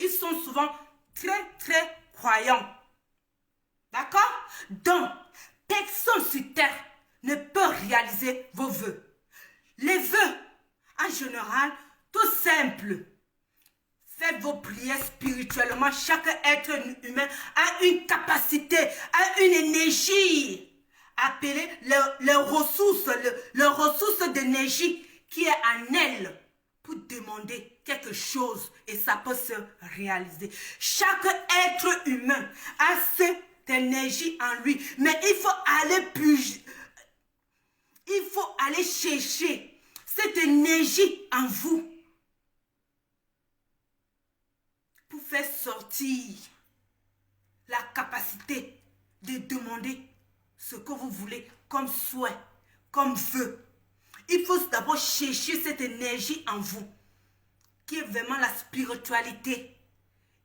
Ils sont souvent très croyants. D'accord? Donc, personne sur terre ne peut réaliser vos vœux. Les vœux, en général, tout simple. Faites vos prières spirituellement. Chaque être humain a une capacité, a une énergie. Appelez les ressources d'énergie qui est en elle pour demander quelque chose et ça peut se réaliser. Chaque être humain a cette énergie en lui, mais il faut aller chercher cette énergie en vous pour faire sortir la capacité de demander ce que vous voulez comme souhait, comme vœu. Il faut d'abord chercher cette énergie en vous, qui est vraiment la spiritualité.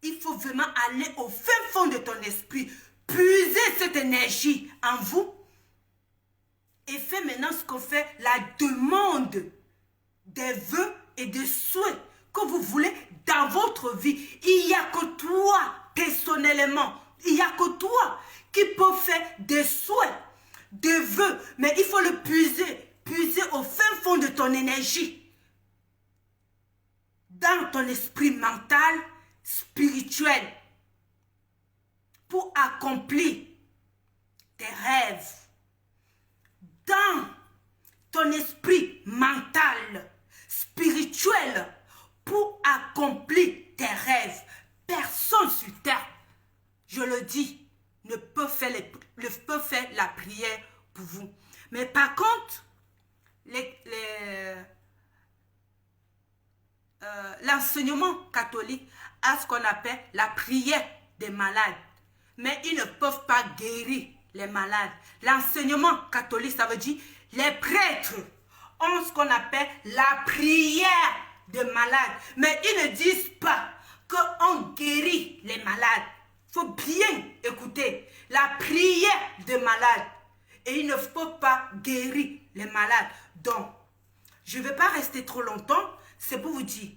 Il faut vraiment aller au fin fond de ton esprit, puiser cette énergie en vous et faire maintenant ce qu'on fait, la demande des vœux et des souhaits que vous voulez dans votre vie. Il n'y a que toi, personnellement, il n'y a que toi qui peux faire des souhaits, des vœux, mais il faut le puiser au fin fond de ton énergie, dans ton esprit mental, spirituel, pour accomplir tes rêves, dans ton esprit mental, spirituel, pour accomplir tes rêves. Personne sur terre, je le dis, ne peut faire la prière pour vous. Mais par contre, l'enseignement catholique a ce qu'on appelle la prière des malades. Mais ils ne peuvent pas guérir les malades. L'enseignement catholique, ça veut dire les prêtres ont ce qu'on appelle la prière des malades. Mais ils ne disent pas qu'on guérit les malades. Il faut bien écouter la prière des malades. Et il ne faut pas guérir les malades. Donc, je ne vais pas rester trop longtemps. C'est pour vous dire,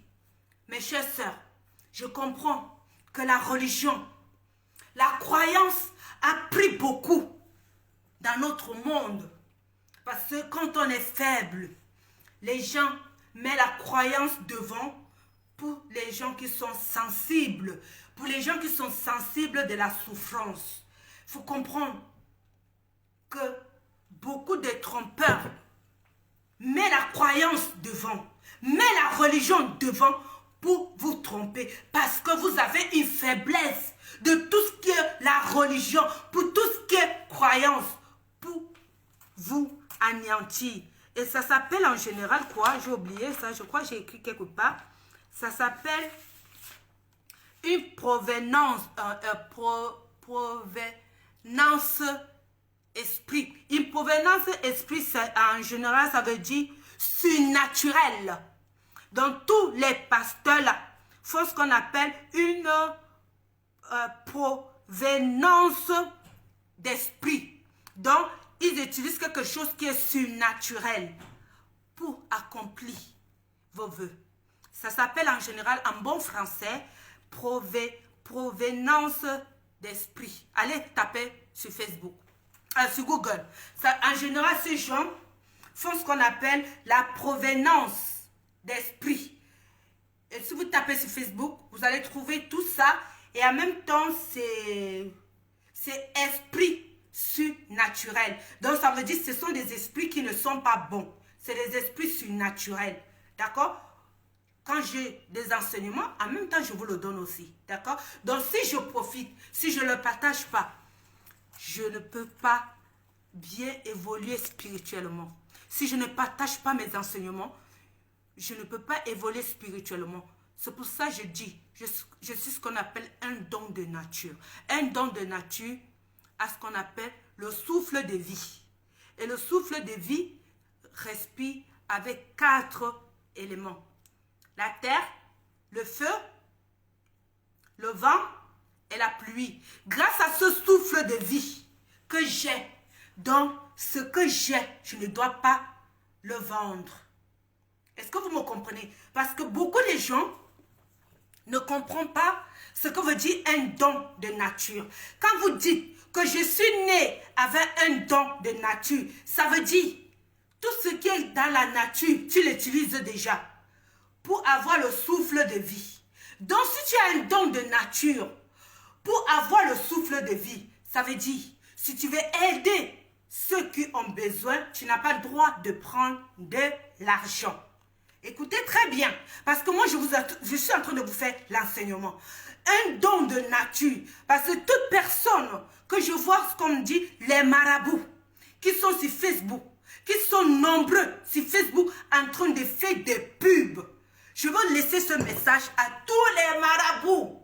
mes chères sœurs, je comprends que la religion, la croyance a pris beaucoup dans notre monde. Parce que quand on est faible, les gens mettent la croyance devant pour les gens qui sont sensibles. Pour les gens qui sont sensibles de la souffrance. Il faut comprendre que beaucoup de trompeurs mettent la croyance devant, mettent la religion devant pour vous tromper. Parce que vous avez une faiblesse de tout ce qui est la religion, pour tout ce qui est croyance, pour vous anéantir. Et ça s'appelle en général quoi? J'ai oublié ça, je crois que j'ai écrit quelque part. Ça s'appelle une provenance esprit. Une provenance esprit, en général, ça veut dire surnaturel. Donc, tous les pasteurs là font ce qu'on appelle une provenance d'esprit. Donc, ils utilisent quelque chose qui est surnaturel pour accomplir vos vœux. Ça s'appelle en général, en bon français, provenance d'esprit. Allez taper sur Facebook, sur Google. Ça, en général, ces gens font ce qu'on appelle la provenance d'esprit. Et si vous tapez sur Facebook, vous allez trouver tout ça. Et en même temps, c'est esprit surnaturel. surnaturels. Donc ça veut dire que ce sont des esprits qui ne sont pas bons. C'est des esprits surnaturels. D'accord? Quand j'ai des enseignements, en même temps, je vous le donne aussi. D'accord? Donc, si je profite, si je ne le partage pas, je ne peux pas bien évoluer spirituellement. Si je ne partage pas mes enseignements, je ne peux pas évoluer spirituellement. C'est pour ça que je dis, je suis ce qu'on appelle un don de nature. Un don de nature à ce qu'on appelle le souffle de vie. Et le souffle de vie respire avec 4 éléments. La terre, le feu, le vent et la pluie. Grâce à ce souffle de vie que j'ai, donc ce que j'ai, je ne dois pas le vendre. Est-ce que vous me comprenez? Parce que beaucoup de gens ne comprennent pas ce que veut dire un don de nature. Quand vous dites que je suis né avec un don de nature, ça veut dire tout ce qui est dans la nature, tu l'utilises déjà pour avoir le souffle de vie. Donc, si tu as un don de nature pour avoir le souffle de vie, ça veut dire, si tu veux aider ceux qui ont besoin, tu n'as pas le droit de prendre de l'argent. Écoutez très bien, parce que moi, je suis en train de vous faire l'enseignement. Un don de nature, parce que toute personne que je vois, comme dit, les marabouts, qui sont sur Facebook, qui sont nombreux sur Facebook en train de faire des pubs, je veux laisser ce message à tous les marabouts.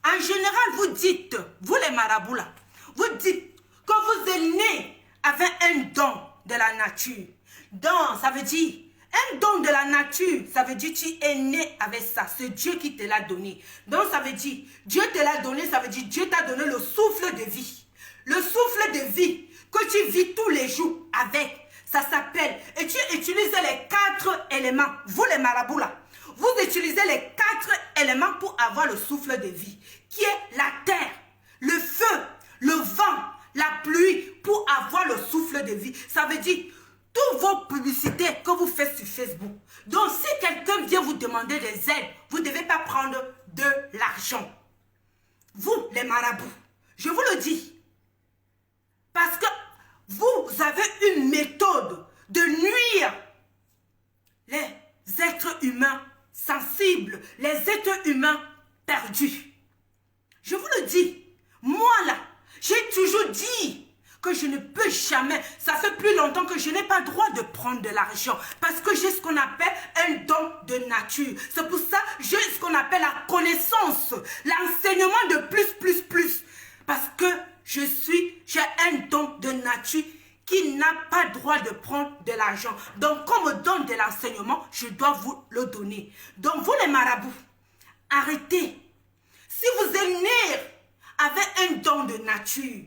En général, vous dites, vous les marabouts là, vous dites que vous êtes nés avec un don de la nature. Don, ça veut dire, un don de la nature, ça veut dire tu es né avec ça. C'est Dieu qui te l'a donné. Donc ça veut dire, Dieu te l'a donné, ça veut dire Dieu t'a donné le souffle de vie. Le souffle de vie que tu vis tous les jours avec, ça s'appelle, et tu utilises les 4 éléments, vous les marabouts là, vous utilisez les 4 éléments pour avoir le souffle de vie, qui est la terre, le feu, le vent, la pluie, pour avoir le souffle de vie. Ça veut dire, toutes vos publicités que vous faites sur Facebook. Donc, si quelqu'un vient vous demander des aides, vous ne devez pas prendre de l'argent. Vous, les marabouts, je vous le dis, parce que vous avez une méthode de nuire les êtres humains sensibles, les êtres humains perdus. Je vous le dis, moi là, j'ai toujours dit que je ne peux jamais, ça fait plus longtemps que je n'ai pas le droit de prendre de l'argent parce que j'ai ce qu'on appelle un don de nature. C'est pour ça que j'ai ce qu'on appelle la connaissance, l'enseignement de plus. Parce que j'ai un don de nature qui n'a pas le droit de prendre de l'argent. Donc, comme on me donne de l'enseignement, je dois vous le donner. Donc, vous les marabouts, arrêtez. Si vous êtes nés avec un don de nature,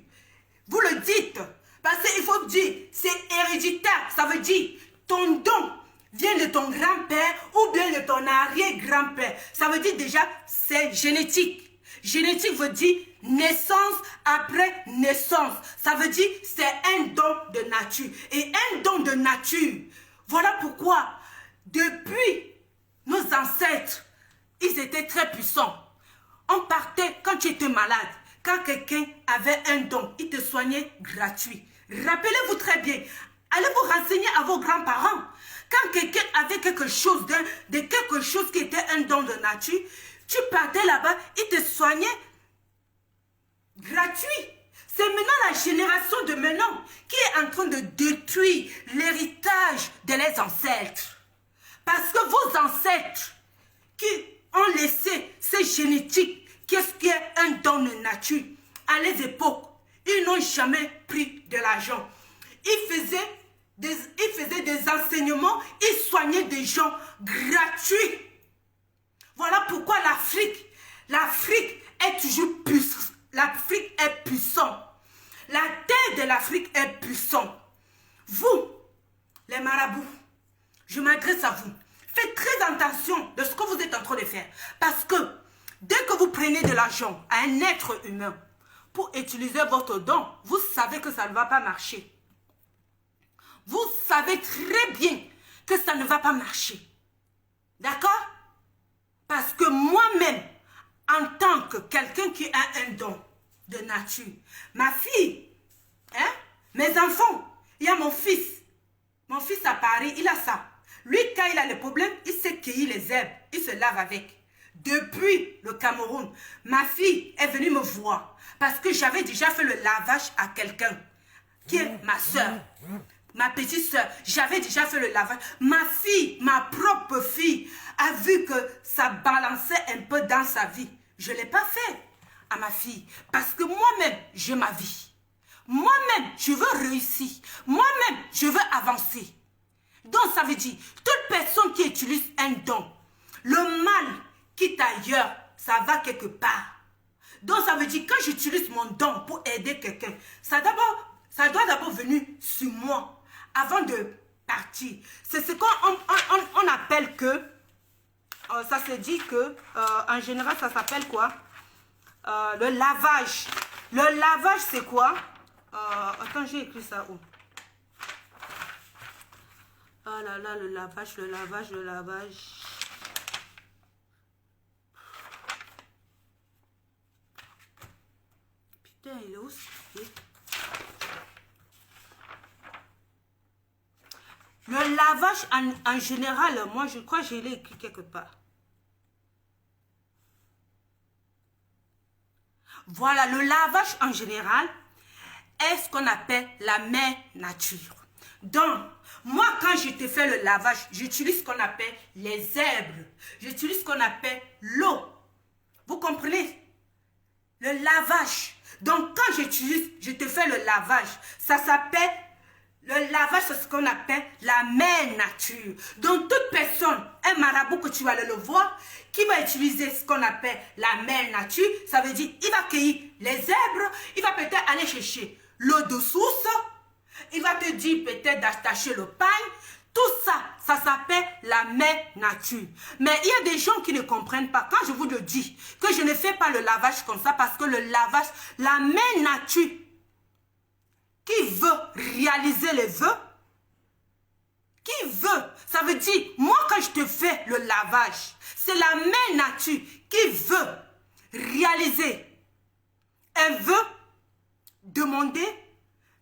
vous le dites. Parce qu'il faut dire, c'est héréditaire. Ça veut dire, ton don vient de ton grand-père ou bien de ton arrière-grand-père. Ça veut dire déjà, c'est génétique. Génétique veut dire naissance après naissance. Ça veut dire c'est un don de nature. Et un don de nature, voilà pourquoi depuis nos ancêtres, ils étaient très puissants. On partait quand tu étais malade. Quand quelqu'un avait un don, il te soignait gratuit. Rappelez-vous très bien. Allez vous renseigner à vos grands-parents. Quand quelqu'un avait quelque chose quelque chose qui était un don de nature, tu partais là-bas, il te soignait gratuit. C'est maintenant la génération de maintenant qui est en train de détruire l'héritage de les ancêtres. Parce que vos ancêtres qui ont laissé ces génétiques, qu'est-ce qui est un don de nature, à les époques, ils n'ont jamais pris de l'argent. Ils faisaient des enseignements, ils soignaient des gens gratuits. Voilà pourquoi l'Afrique est toujours puissante. L'Afrique est puissante. La terre de l'Afrique est puissante. Vous, les marabouts, je m'adresse à vous. Faites très attention de ce que vous êtes en train de faire. Parce que dès que vous prenez de l'argent à un être humain pour utiliser votre don, vous savez que ça ne va pas marcher. Vous savez très bien que ça ne va pas marcher. D'accord? Parce que moi-même, en tant que quelqu'un qui a un don de nature, ma fille Mes enfants, il y a mon fils. Mon fils à Paris, il a ça. Lui, quand il a le problème, il sait cueillir les herbes. Il se lave avec. Depuis le Cameroun, ma fille est venue me voir parce que j'avais déjà fait le lavage à quelqu'un qui est ma soeur, ma petite soeur. J'avais déjà fait le lavage. Ma fille, ma propre fille, a vu que ça balançait un peu dans sa vie. Je ne l'ai pas fait à ma fille parce que moi-même, j'ai ma vie. Moi-même, je veux réussir. Moi-même, je veux avancer. Donc, ça veut dire, toute personne qui utilise un don, le mal quitte ailleurs, ça va quelque part. Donc, ça veut dire, quand j'utilise mon don pour aider quelqu'un, ça doit d'abord venir sur moi avant de partir. C'est ce qu'on appelle que, ça se dit que, en général, ça s'appelle quoi? Le lavage. Le lavage, c'est quoi? Attends, j'ai écrit ça où? Oh là là, le lavage, le lavage, le lavage. Putain, il est où? Le lavage, en général, moi, je crois que je l'ai écrit quelque part. Voilà, le lavage, en général, est ce qu'on appelle la mère nature. Donc, moi, quand je te fais le lavage, j'utilise ce qu'on appelle les herbes. J'utilise ce qu'on appelle l'eau. Vous comprenez? Le lavage. Donc, quand je te fais le lavage, ça s'appelle, le lavage, c'est ce qu'on appelle la mère nature. Donc, toute personne, un marabout que tu vas aller le voir, qui va utiliser ce qu'on appelle la mère nature, ça veut dire, il va cueillir les herbes, il va peut-être aller chercher l'eau de source, il va te dire peut-être d'attacher le pain. Tout ça, ça s'appelle la mère nature. Mais il y a des gens qui ne comprennent pas. Quand je vous le dis, que je ne fais pas le lavage comme ça, parce que le lavage, la mère nature, qui veut réaliser les vœux, qui veut, ça veut dire, moi quand je te fais le lavage, c'est la mère nature qui veut réaliser un vœu, demander,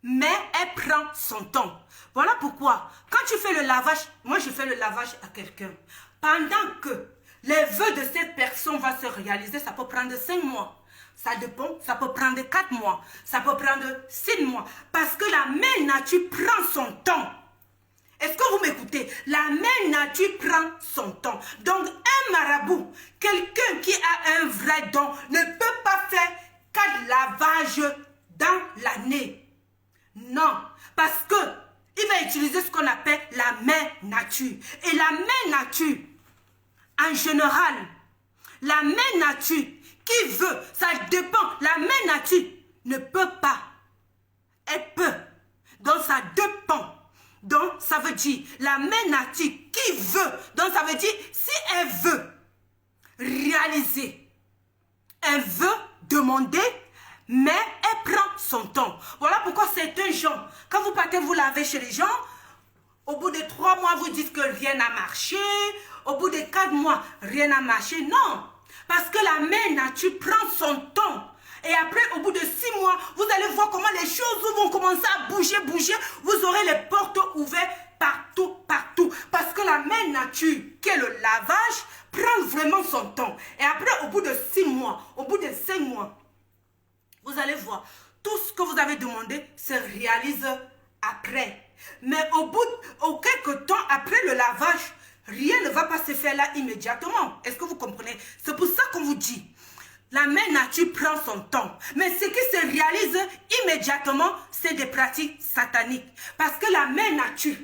mais elle prend son temps. Voilà pourquoi, quand tu fais le lavage, moi je fais le lavage à quelqu'un. Pendant que les vœux de cette personne vont se réaliser, ça peut prendre 5 mois. Ça dépend, ça peut prendre 4 mois, ça peut prendre 6 mois. Parce que la mère nature prend son temps. Est-ce que vous m'écoutez? La mère nature prend son temps. Donc un marabout, quelqu'un qui a un vrai don, ne peut pas faire 4 lavages dans l'année. Non, parce que il va utiliser ce qu'on appelle la mère nature. Et la mère nature, en général, la mère nature qui veut, ça dépend. La mère nature ne peut pas. Elle peut. Donc ça dépend. Donc ça veut dire la mère nature qui veut. Donc ça veut dire si elle veut réaliser un vœu, demander, mais elle prend son temps. Voilà pourquoi certains gens, quand vous partez vous laver chez les gens, au bout de 3 mois, vous dites que rien n'a marché. Au bout de 4 mois, rien n'a marché. Non, parce que la mère nature prend son temps. Et après, au bout de 6 mois, vous allez voir comment les choses vont commencer à bouger. Vous aurez les portes ouvertes partout. Parce que la mère nature, qui est le lavage, prend vraiment son temps. Et après, au bout de 6 mois, au bout de 5 mois, vous allez voir, tout ce que vous avez demandé se réalise après. Mais au quelques temps après le lavage, rien ne va pas se faire là immédiatement. Est-ce que vous comprenez? C'est pour ça qu'on vous dit, la mère nature prend son temps. Mais ce qui se réalise immédiatement, c'est des pratiques sataniques. Parce que la mère nature,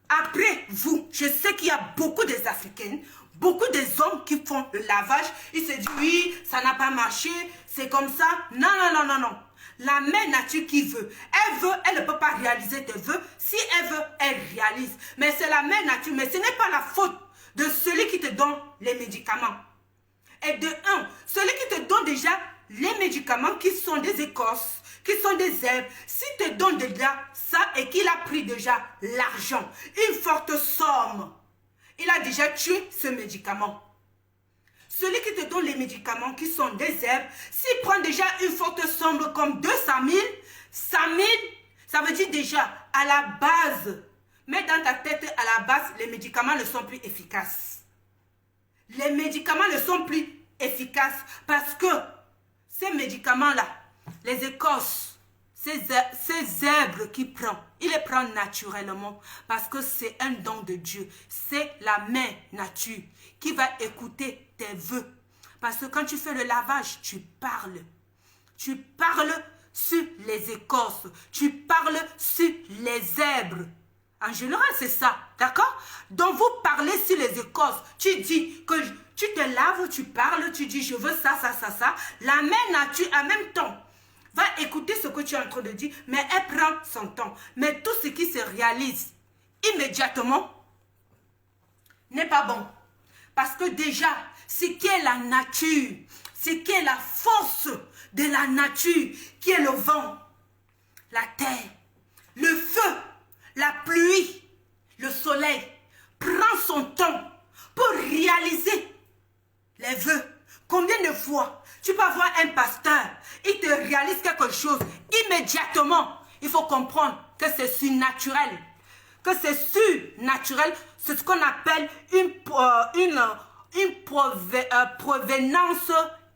après vous, je sais qu'il y a beaucoup des Africains, beaucoup des hommes qui font le lavage, ils se disent oui, ça n'a pas marché, c'est comme ça. Non. La mère nature qui veut, elle ne peut pas réaliser tes vœux. Si elle veut, elle réalise. Mais c'est la mère nature, mais ce n'est pas la faute de celui qui te donne les médicaments. Et de un, celui qui te donne déjà les médicaments qui sont des écorces, qui sont des herbes, s'il te donne déjà ça et qu'il a pris déjà l'argent, une forte somme, il a déjà tué ce médicament. Celui qui te donne les médicaments qui sont des herbes, s'il prend déjà une forte somme comme 200 000, 100 000, Ça veut dire déjà, à la base, mets dans ta tête, à la base, les médicaments ne sont plus efficaces. Les médicaments ne sont plus efficaces parce que ces médicaments-là, les écorces, ces herbes qu'il prend, il les prend naturellement parce que c'est un don de Dieu. C'est la mère nature qui va écouter tes vœux. Parce que quand tu fais le lavage, tu parles. Tu parles sur les écorces. Tu parles sur les herbes. En général, c'est ça. D'accord? Donc, vous parlez sur les écorces. Tu dis que tu te laves, tu parles, tu dis je veux ça, ça, ça, ça. La mère nature, en même temps, va écouter ce que tu es en train de dire, mais elle prend son temps. Mais tout ce qui se réalise immédiatement n'est pas bon. Parce que déjà, ce qui est la nature, ce qui est la force de la nature, qui est le vent, la terre, le feu, la pluie, le soleil, prend son temps pour réaliser les vœux. Combien de fois tu peux avoir un pasteur, il te réalise quelque chose immédiatement. Il faut comprendre que c'est surnaturel. Que c'est surnaturel, c'est ce qu'on appelle une provenance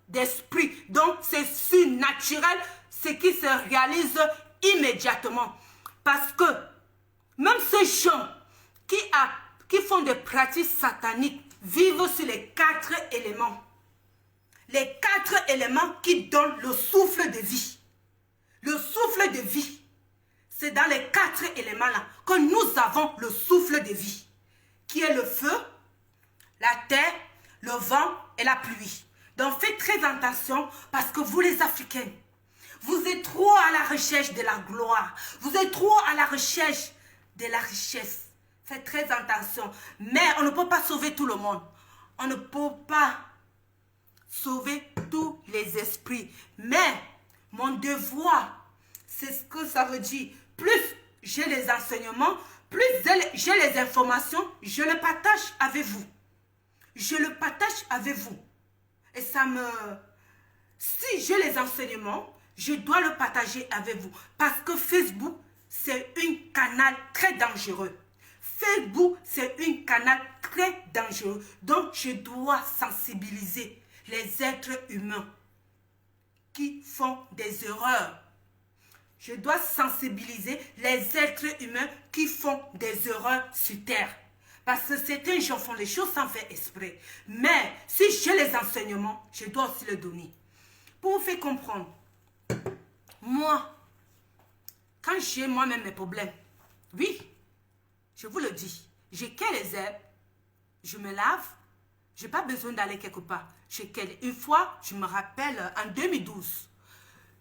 d'esprit. Donc c'est surnaturel, ce qui se réalise immédiatement. Parce que même ces gens qui font des pratiques sataniques vivent sur les 4 éléments. Les 4 éléments qui donnent le souffle de vie. Le souffle de vie, c'est dans les 4 éléments-là que nous avons le souffle de vie, qui est le feu, la terre, le vent et la pluie. Donc faites très attention parce que vous les Africains, vous êtes trop à la recherche de la gloire. Vous êtes trop à la recherche de la richesse. Faites très attention. Mais on ne peut pas sauver tout le monde. On ne peut pas sauver tous les esprits. Mais mon devoir, c'est ce que ça veut dire. Plus j'ai les enseignements, plus j'ai les informations, je le partage avec vous. Je le partage avec vous. Et ça me... Si j'ai les enseignements, je dois le partager avec vous. Parce que Facebook, c'est un canal très dangereux. Facebook, c'est un canal très dangereux. Donc, je dois sensibiliser les êtres humains qui font des erreurs. Je dois sensibiliser les êtres humains qui font des erreurs sur terre. Parce que certains gens font les choses sans faire exprès. Mais si j'ai les enseignements, je dois aussi les donner. Pour vous faire comprendre, moi, quand j'ai moi-même mes problèmes, oui, je vous le dis, j'ai qu'à les herbes, je me lave, je n'ai pas besoin d'aller quelque part. Une fois, je me rappelle, en 2012,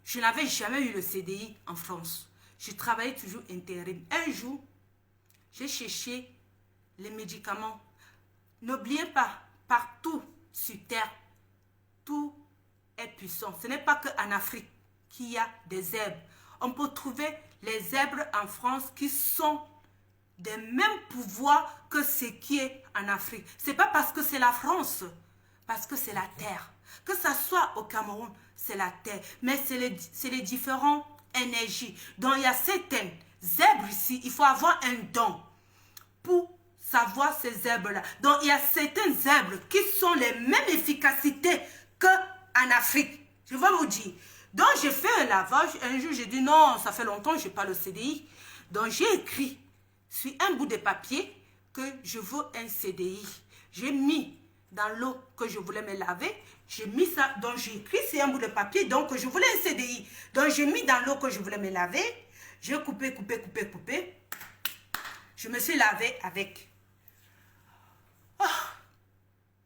je n'avais jamais eu le CDI en France. Je travaillais toujours intérim. Un jour, j'ai cherché les médicaments. N'oubliez pas, partout sur terre, tout est puissant. Ce n'est pas qu'en Afrique qu'il y a des herbes. On peut trouver les herbes en France qui sont des mêmes pouvoirs que ce qui est en Afrique. Ce n'est pas parce que c'est la France, parce que c'est la terre. Que ça soit au Cameroun, c'est la terre. Mais c'est les différentes énergies. Donc il y a certaines herbes ici, il faut avoir un don pour savoir ces herbes-là. Donc il y a certaines herbes qui sont les mêmes efficacités qu'en Afrique. Je vais vous dire. Donc j'ai fait un lavage. Un jour j'ai dit non, ça fait longtemps que je n'ai pas le CDI. Donc j'ai écrit sur un bout de papier que je veux un CDI. J'ai mis dans l'eau que je voulais me laver. J'ai mis ça. Donc j'ai écrit sur un bout de papier donc je voulais un CDI. Donc j'ai mis dans l'eau que je voulais me laver. J'ai coupé. Je me suis lavé avec. Oh,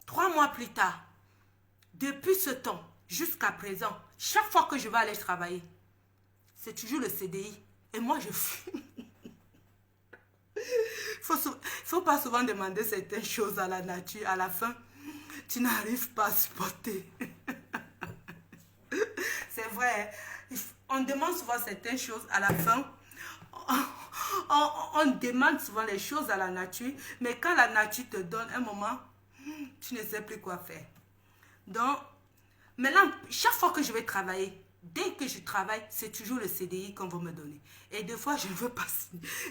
3 mois plus tard, depuis ce temps jusqu'à présent, chaque fois que je vais aller travailler, c'est toujours le CDI. Et moi, je fume. Il ne faut pas souvent demander certaines choses à la nature. À la fin, tu n'arrives pas à supporter. C'est vrai. On demande souvent certaines choses à la fin. On demande souvent les choses à la nature. Mais quand la nature te donne un moment, tu ne sais plus quoi faire. Donc, maintenant, chaque fois que je vais travailler, dès que je travaille, c'est toujours le CDI qu'on va me donner. Et des fois, je ne veux pas,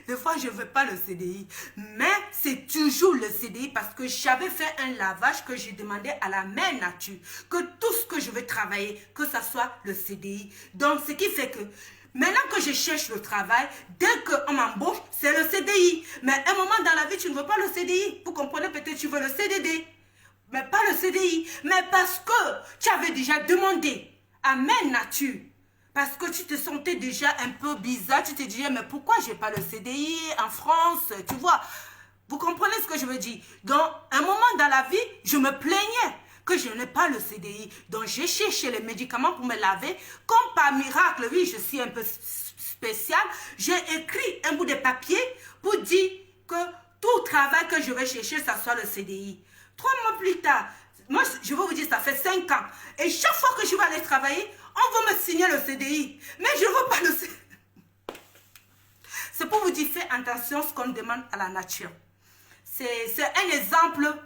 des fois, je ne veux pas le CDI. Mais c'est toujours le CDI parce que j'avais fait un lavage que j'ai demandé à la mère nature. Que tout ce que je veux travailler, que ça soit le CDI. Donc, ce qui fait que maintenant que je cherche le travail, dès qu'on m'embauche, c'est le CDI. Mais à un moment dans la vie, tu ne veux pas le CDI. Vous comprenez, peut-être tu veux le CDD. Mais pas le CDI. Mais parce que tu avais déjà demandé à mère nature. Parce que tu te sentais déjà un peu bizarre. Tu te disais, mais pourquoi je n'ai pas le CDI en France? Tu vois, vous comprenez ce que je veux dire? Donc, un moment dans la vie, je me plaignais que je n'ai pas le CDI. Donc, j'ai cherché les médicaments pour me laver. Comme par miracle, oui, je suis un peu spécial. J'ai écrit un bout de papier pour dire que tout travail que je vais chercher, ça soit le CDI. 3 mois plus tard, moi, je vais vous dire, ça fait 5 ans. Et chaque fois que je vais aller travailler, on va me signer le CDI. Mais je ne veux pas le CDI. C'est pour vous dire, faites attention à ce qu'on demande à la nature. C'est un exemple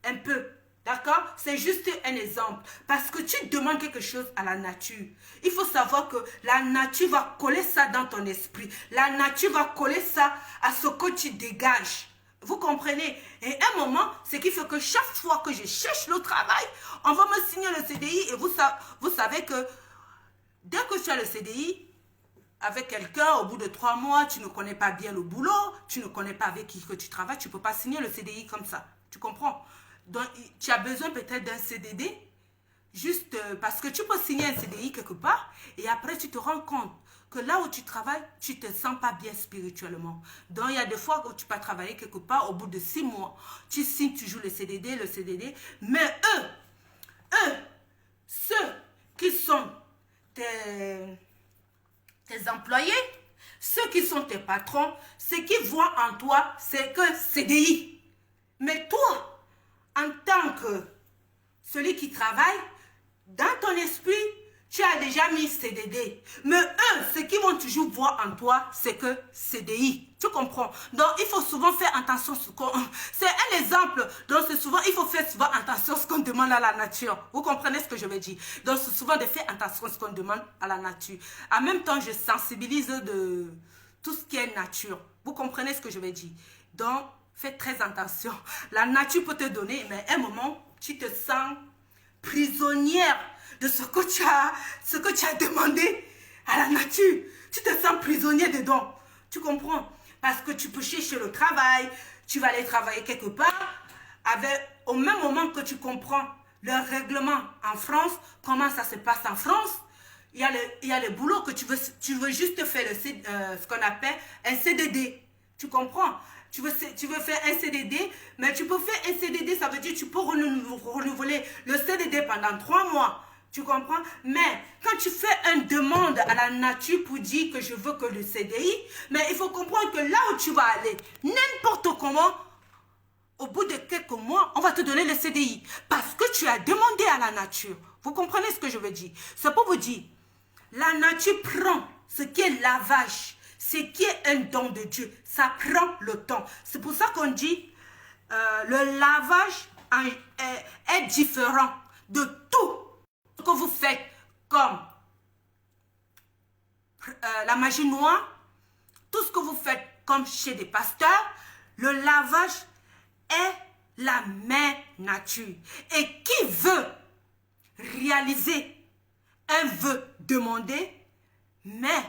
un peu. D'accord? C'est juste un exemple. Parce que tu demandes quelque chose à la nature. Il faut savoir que la nature va coller ça dans ton esprit. La nature va coller ça à ce que tu dégages. Vous comprenez? Et à un moment, c'est qu'il faut que chaque fois que je cherche le travail, on va me signer le CDI. Et vous savez que dès que tu as le CDI, avec quelqu'un, au bout de 3 mois, tu ne connais pas bien le boulot, tu ne connais pas avec qui que tu travailles, tu ne peux pas signer le CDI comme ça. Tu comprends? Donc, tu as besoin peut-être d'un CDD, juste parce que tu peux signer un CDI quelque part, et après tu te rends compte que là où tu travailles, tu ne te sens pas bien spirituellement. Donc, il y a des fois où tu peux travailler quelque part, au bout de 6 mois, tu signes toujours le CDD, mais eux, ceux qui sont tes employés, ceux qui sont tes patrons, ce qu'ils voient en toi, c'est que CDI. Mais toi, en tant que celui qui travaille, dans ton esprit, tu as déjà mis CDD. Mais eux, ce qu'ils vont toujours voir en toi, c'est que CDI. Tu comprends? Donc, il faut souvent faire attention à ce qu'on... C'est un exemple. Donc, c'est souvent, il faut faire souvent attention à ce qu'on demande à la nature. Vous comprenez ce que je veux dire? Donc, c'est souvent de faire attention à ce qu'on demande à la nature. En même temps, je sensibilise de tout ce qui est nature. Vous comprenez ce que je veux dire? Donc, fais très attention. La nature peut te donner, mais à un moment, tu te sens prisonnière de ce que tu as demandé à la nature. Tu te sens prisonnier dedans. Tu comprends? Parce que tu peux chercher le travail, tu vas aller travailler quelque part, au même moment que tu comprends le règlement en France, comment ça se passe en France, il y a le boulot que tu veux juste faire ce qu'on appelle un CDD. Tu comprends? Tu veux faire un CDD, mais tu peux faire un CDD, ça veut dire que tu peux renouveler le CDD pendant 3 mois. Tu comprends? Mais quand tu fais une demande à la nature pour dire que je veux que le CDI, mais il faut comprendre que là où tu vas aller, n'importe comment, au bout de quelques mois, on va te donner le CDI. Parce que tu as demandé à la nature. Vous comprenez ce que je veux dire? C'est pour vous dire, la nature prend ce qui est lavage, ce qui est un don de Dieu. Ça prend le temps. C'est pour ça qu'on dit, le lavage est différent de tout ce que vous faites comme la magie noire, tout ce que vous faites comme chez des pasteurs, le lavage est la même nature. Et qui veut réaliser un vœu demandé, mais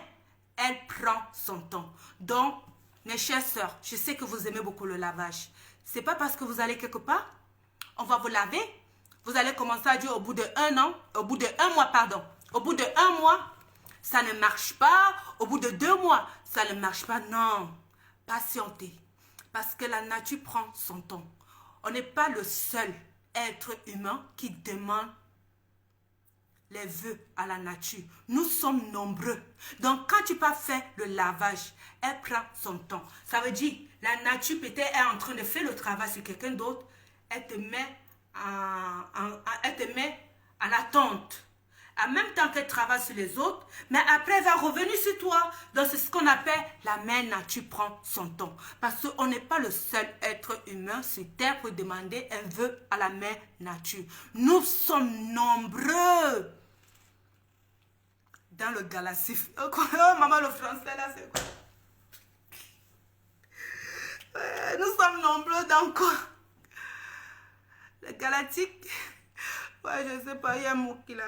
elle prend son temps. Donc, mes chères sœurs, je sais que vous aimez beaucoup le lavage. C'est pas parce que vous allez quelque part, on va vous laver. Vous allez commencer à dire au bout de 1 an, au bout de 1 mois, pardon. Au bout de 1 mois, ça ne marche pas. Au bout de 2 mois, ça ne marche pas. Non, patientez. Parce que la nature prend son temps. On n'est pas le seul être humain qui demande les vœux à la nature. Nous sommes nombreux. Donc, quand tu pas fait le lavage, elle prend son temps. Ça veut dire, la nature peut-être est en train de faire le travail sur quelqu'un d'autre. Elle te met en attente. En même temps qu'elle travaille sur les autres, mais après elle va revenir sur toi. Donc c'est ce qu'on appelle la mère nature prend son temps. Parce qu'on n'est pas le seul être humain sur terre pour demander un vœu à la mère nature. Nous sommes nombreux. dans le galaxie. Oh, maman, le français là, c'est quoi? Nous sommes nombreux dans quoi? Le galactique. Ouais, je sais pas, il y a un mot qui l'a.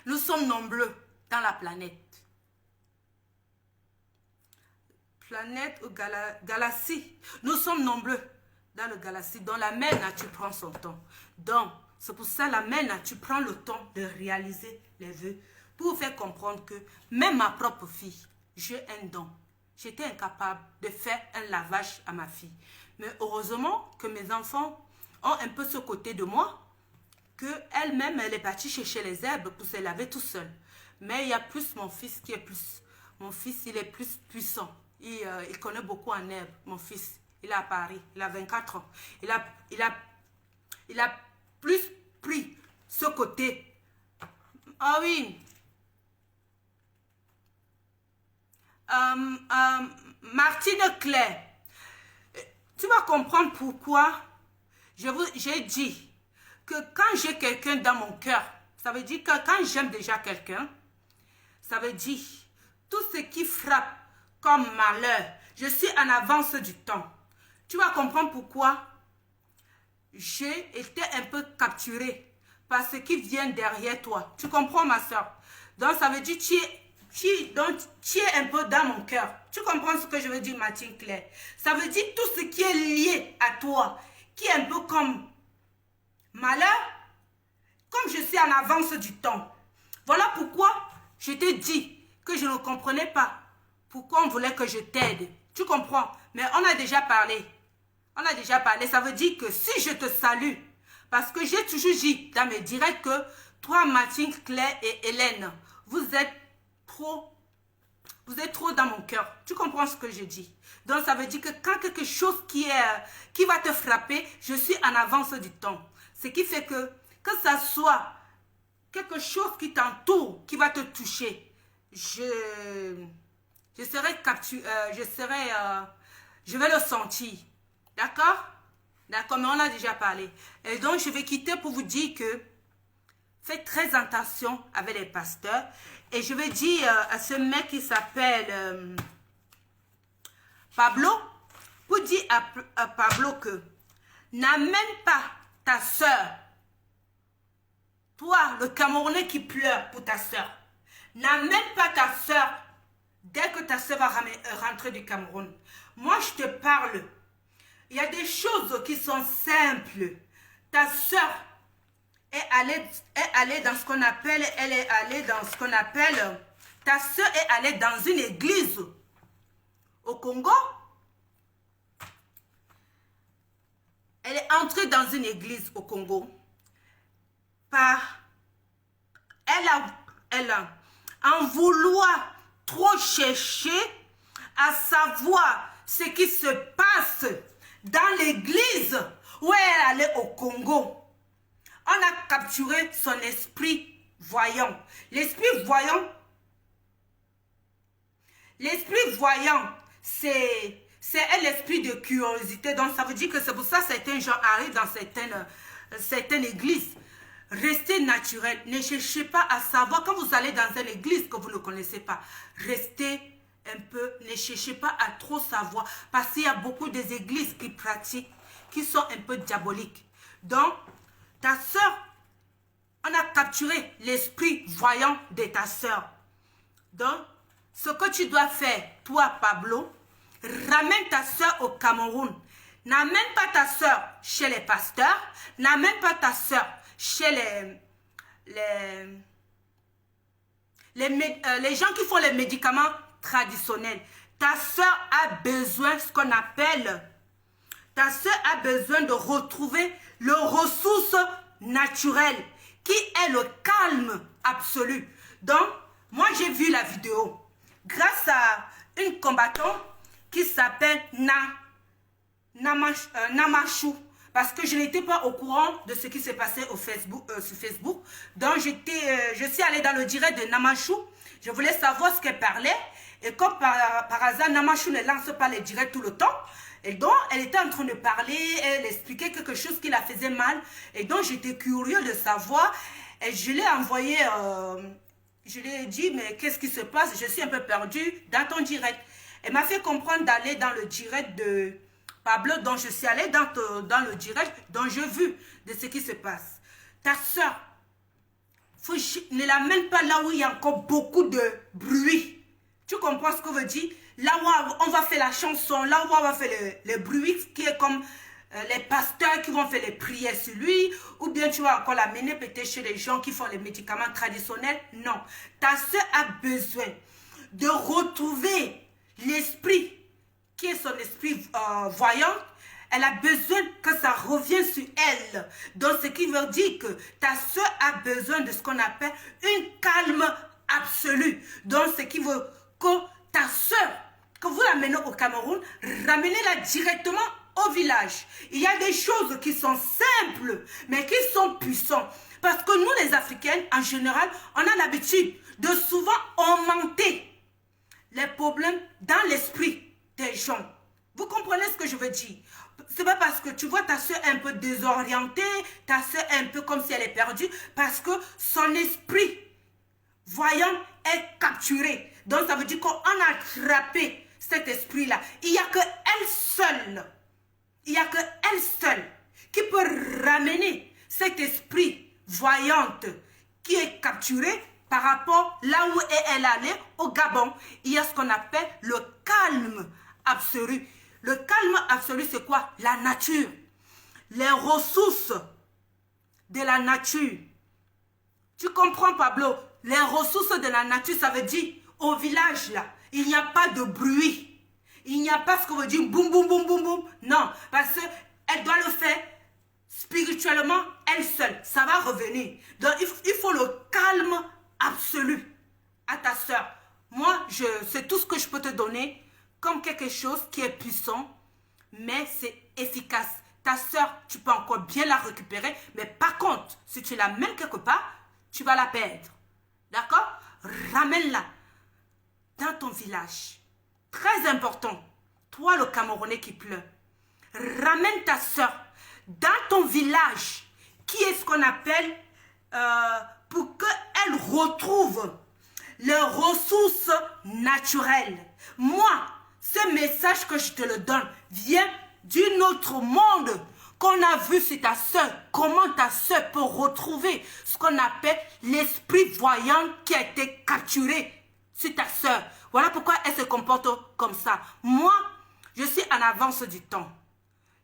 Nous sommes nombreux dans la planète. Planète ou galaxie. Nous sommes nombreux dans le galaxie. Dans la mère nature prend son temps. Donc, c'est pour ça la mère nature prend le temps de réaliser les vœux pour vous faire comprendre que même ma propre fille, j'ai un don. J'étais incapable de faire un lavage à ma fille. Mais heureusement que mes enfants ont un peu ce côté de moi, qu'elle-même, elle est partie chercher les herbes pour se laver tout seul. Mais il y a plus mon fils qui est plus... Mon fils, il est plus puissant. Il connaît beaucoup en herbes, mon fils. Il est à Paris, il a 24 ans. Il a plus pris ce côté. Ah oui. Martine Claire, tu vas comprendre pourquoi j'ai dit que quand j'ai quelqu'un dans mon cœur, ça veut dire que quand j'aime déjà quelqu'un, ça veut dire tout ce qui frappe comme malheur, je suis en avance du temps. Tu vas comprendre pourquoi j'ai été un peu capturée par ce qui vient derrière toi. Tu comprends, ma soeur? Donc, ça veut dire tu es un peu dans mon cœur. Tu comprends ce que je veux dire, Martine Claire? Ça veut dire tout ce qui est lié à toi, qui est un peu comme malheur, comme je suis en avance du temps. Voilà pourquoi je t'ai dit que je ne comprenais pas pourquoi on voulait que je t'aide. Tu comprends? Mais on a déjà parlé. On a déjà parlé. Ça veut dire que si je te salue, parce que j'ai toujours dit dans mes directs que toi, Martine Claire et Hélène, vous êtes trop dans mon cœur. Tu comprends ce que je dis? Donc, ça veut dire que quand quelque chose qui va te frapper, je suis en avance du temps. Ce qui fait que ça soit quelque chose qui t'entoure, qui va te toucher, je serai capturé, je vais le sentir. D'accord? D'accord, mais on a déjà parlé. Et donc, je vais quitter pour vous dire que faites très attention avec les pasteurs. Et je vais dire à ce mec qui s'appelle Pablo, pour dire à Pablo que n'amène pas ta soeur, toi, le Camerounais qui pleure pour ta soeur, n'amène pas ta soeur dès que ta soeur va rentrer du Cameroun. Moi, je te parle. Il y a des choses qui sont simples. Ta soeur est allée dans ce qu'on appelle, ta soeur est allée dans une église au Congo. Elle est entrée dans une église au Congo. Elle a en vouloir trop chercher à savoir ce qui se passe dans l'église où elle allait au Congo. On a capturé son esprit voyant. L'esprit voyant, c'est un esprit de curiosité. Donc, ça veut dire que c'est pour ça que certains gens arrivent dans certaines églises. Restez naturel. Ne cherchez pas à savoir. Quand vous allez dans une église que vous ne connaissez pas, restez un peu. Ne cherchez pas à trop savoir. Parce qu'il y a beaucoup des églises qui pratiquent, qui sont un peu diaboliques. Donc, ta soeur, on a capturé l'esprit voyant de ta soeur. Donc, ce que tu dois faire, toi, Pablo, ramène ta soeur au Cameroun. N'amène pas ta soeur chez les pasteurs. N'amène pas ta soeur chez les gens qui font les médicaments traditionnels. Ta soeur a besoin, ce qu'on appelle, ta soeur a besoin de retrouver le ressource naturelle qui est le calme absolu. Donc, moi j'ai vu la vidéo grâce à une combattante qui s'appelle Namachou. Parce que je n'étais pas au courant de ce qui s'est passé sur Facebook. Donc, je suis allée dans le direct de Namachou. Je voulais savoir ce qu'elle parlait. Et comme par hasard, Namachou ne lance pas les directs tout le temps. Et donc, elle était en train de parler. Elle expliquait quelque chose qui la faisait mal. Et donc, j'étais curieux de savoir. Et je lui ai envoyé Je lui ai dit, mais qu'est-ce qui se passe? Je suis un peu perdue dans ton direct. Elle m'a fait comprendre d'aller dans le direct de Pablo, donc je suis allée dans le direct, donc j'ai vu de ce qui se passe. Ta soeur, ne l'amène pas là où il y a encore beaucoup de bruit. Tu comprends ce que veut dire? Là où on va faire la chanson, là où on va faire le bruit, qui est comme les pasteurs qui vont faire les prières sur lui, ou bien tu vas encore l'amener peut-être chez les gens qui font les médicaments traditionnels. Non, ta soeur a besoin de retrouver l'esprit qui est son esprit voyant. Elle a besoin que ça revienne sur elle. Donc, ce qui veut dire que ta soeur a besoin de ce qu'on appelle une calme absolue. Donc, ce qui veut que ta soeur, que vous l'amenez au Cameroun, ramenez-la directement au village. Il y a des choses qui sont simples, mais qui sont puissantes. Parce que nous, les Africaines, en général, on a l'habitude de souvent augmenter les problèmes dans l'esprit des gens. Vous comprenez ce que je veux dire? C'est pas parce que tu vois ta soeur un peu désorientée, ta soeur un peu comme si elle est perdue, parce que son esprit voyant est capturé. Donc ça veut dire qu'on a attrapé cet esprit-là. Il n'y a que elle seule, il n'y a que elle seule qui peut ramener cet esprit voyante qui est capturé par rapport là où elle allait au Gabon. Il y a ce qu'on appelle le calme absolu. Le calme absolu, c'est quoi? La nature. Les ressources de la nature. Tu comprends, Pablo? Les ressources de la nature, ça veut dire, au village, là, il n'y a pas de bruit. Il n'y a pas ce qu'on veut dire, boum, boum, boum, boum, boum. Non, parce qu'elle doit le faire spirituellement, elle seule. Ça va revenir. Donc, il faut le calme absolu à ta soeur. Moi, c'est tout ce que je peux te donner comme quelque chose qui est puissant, mais c'est efficace. Ta soeur, tu peux encore bien la récupérer, mais par contre, si tu la mènes quelque part, tu vas la perdre. D'accord? Ramène-la dans ton village. Très important. Toi, le Camerounais qui pleure. Ramène ta soeur dans ton village, qui est ce qu'on appelle, pour qu'elle retrouve les ressources naturelles. Moi, ce message que je te le donne vient d'un autre monde qu'on a vu sur ta soeur. Comment ta soeur peut retrouver ce qu'on appelle l'esprit voyant qui a été capturé sur ta soeur. Voilà pourquoi elle se comporte comme ça. Moi, je suis en avance du temps.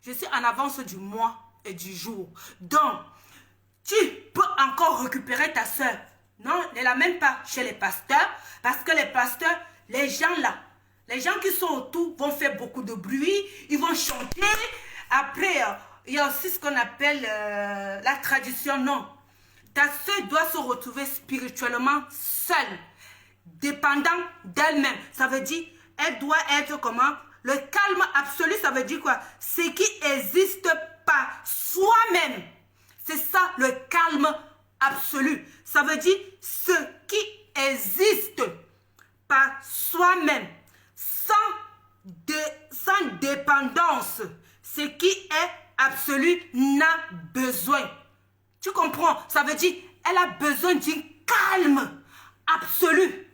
Je suis en avance du mois et du jour. Donc, tu peux encore récupérer ta soeur. Non, ne l'amène pas chez les pasteurs, parce que les pasteurs, les gens là, les gens qui sont autour vont faire beaucoup de bruit, ils vont chanter. Après, il y a aussi ce qu'on appelle la tradition. Non, ta soeur doit se retrouver spirituellement seule, dépendant d'elle-même. Ça veut dire, elle doit être comment? Le calme absolu, ça veut dire quoi? Ce qui existe par soi-même. C'est ça, le calme absolu. Ça veut dire ce qui existe par soi-même, sans dépendance. Ce qui est absolu n'a besoin. Tu comprends? Ça veut dire elle a besoin d'un calme absolu.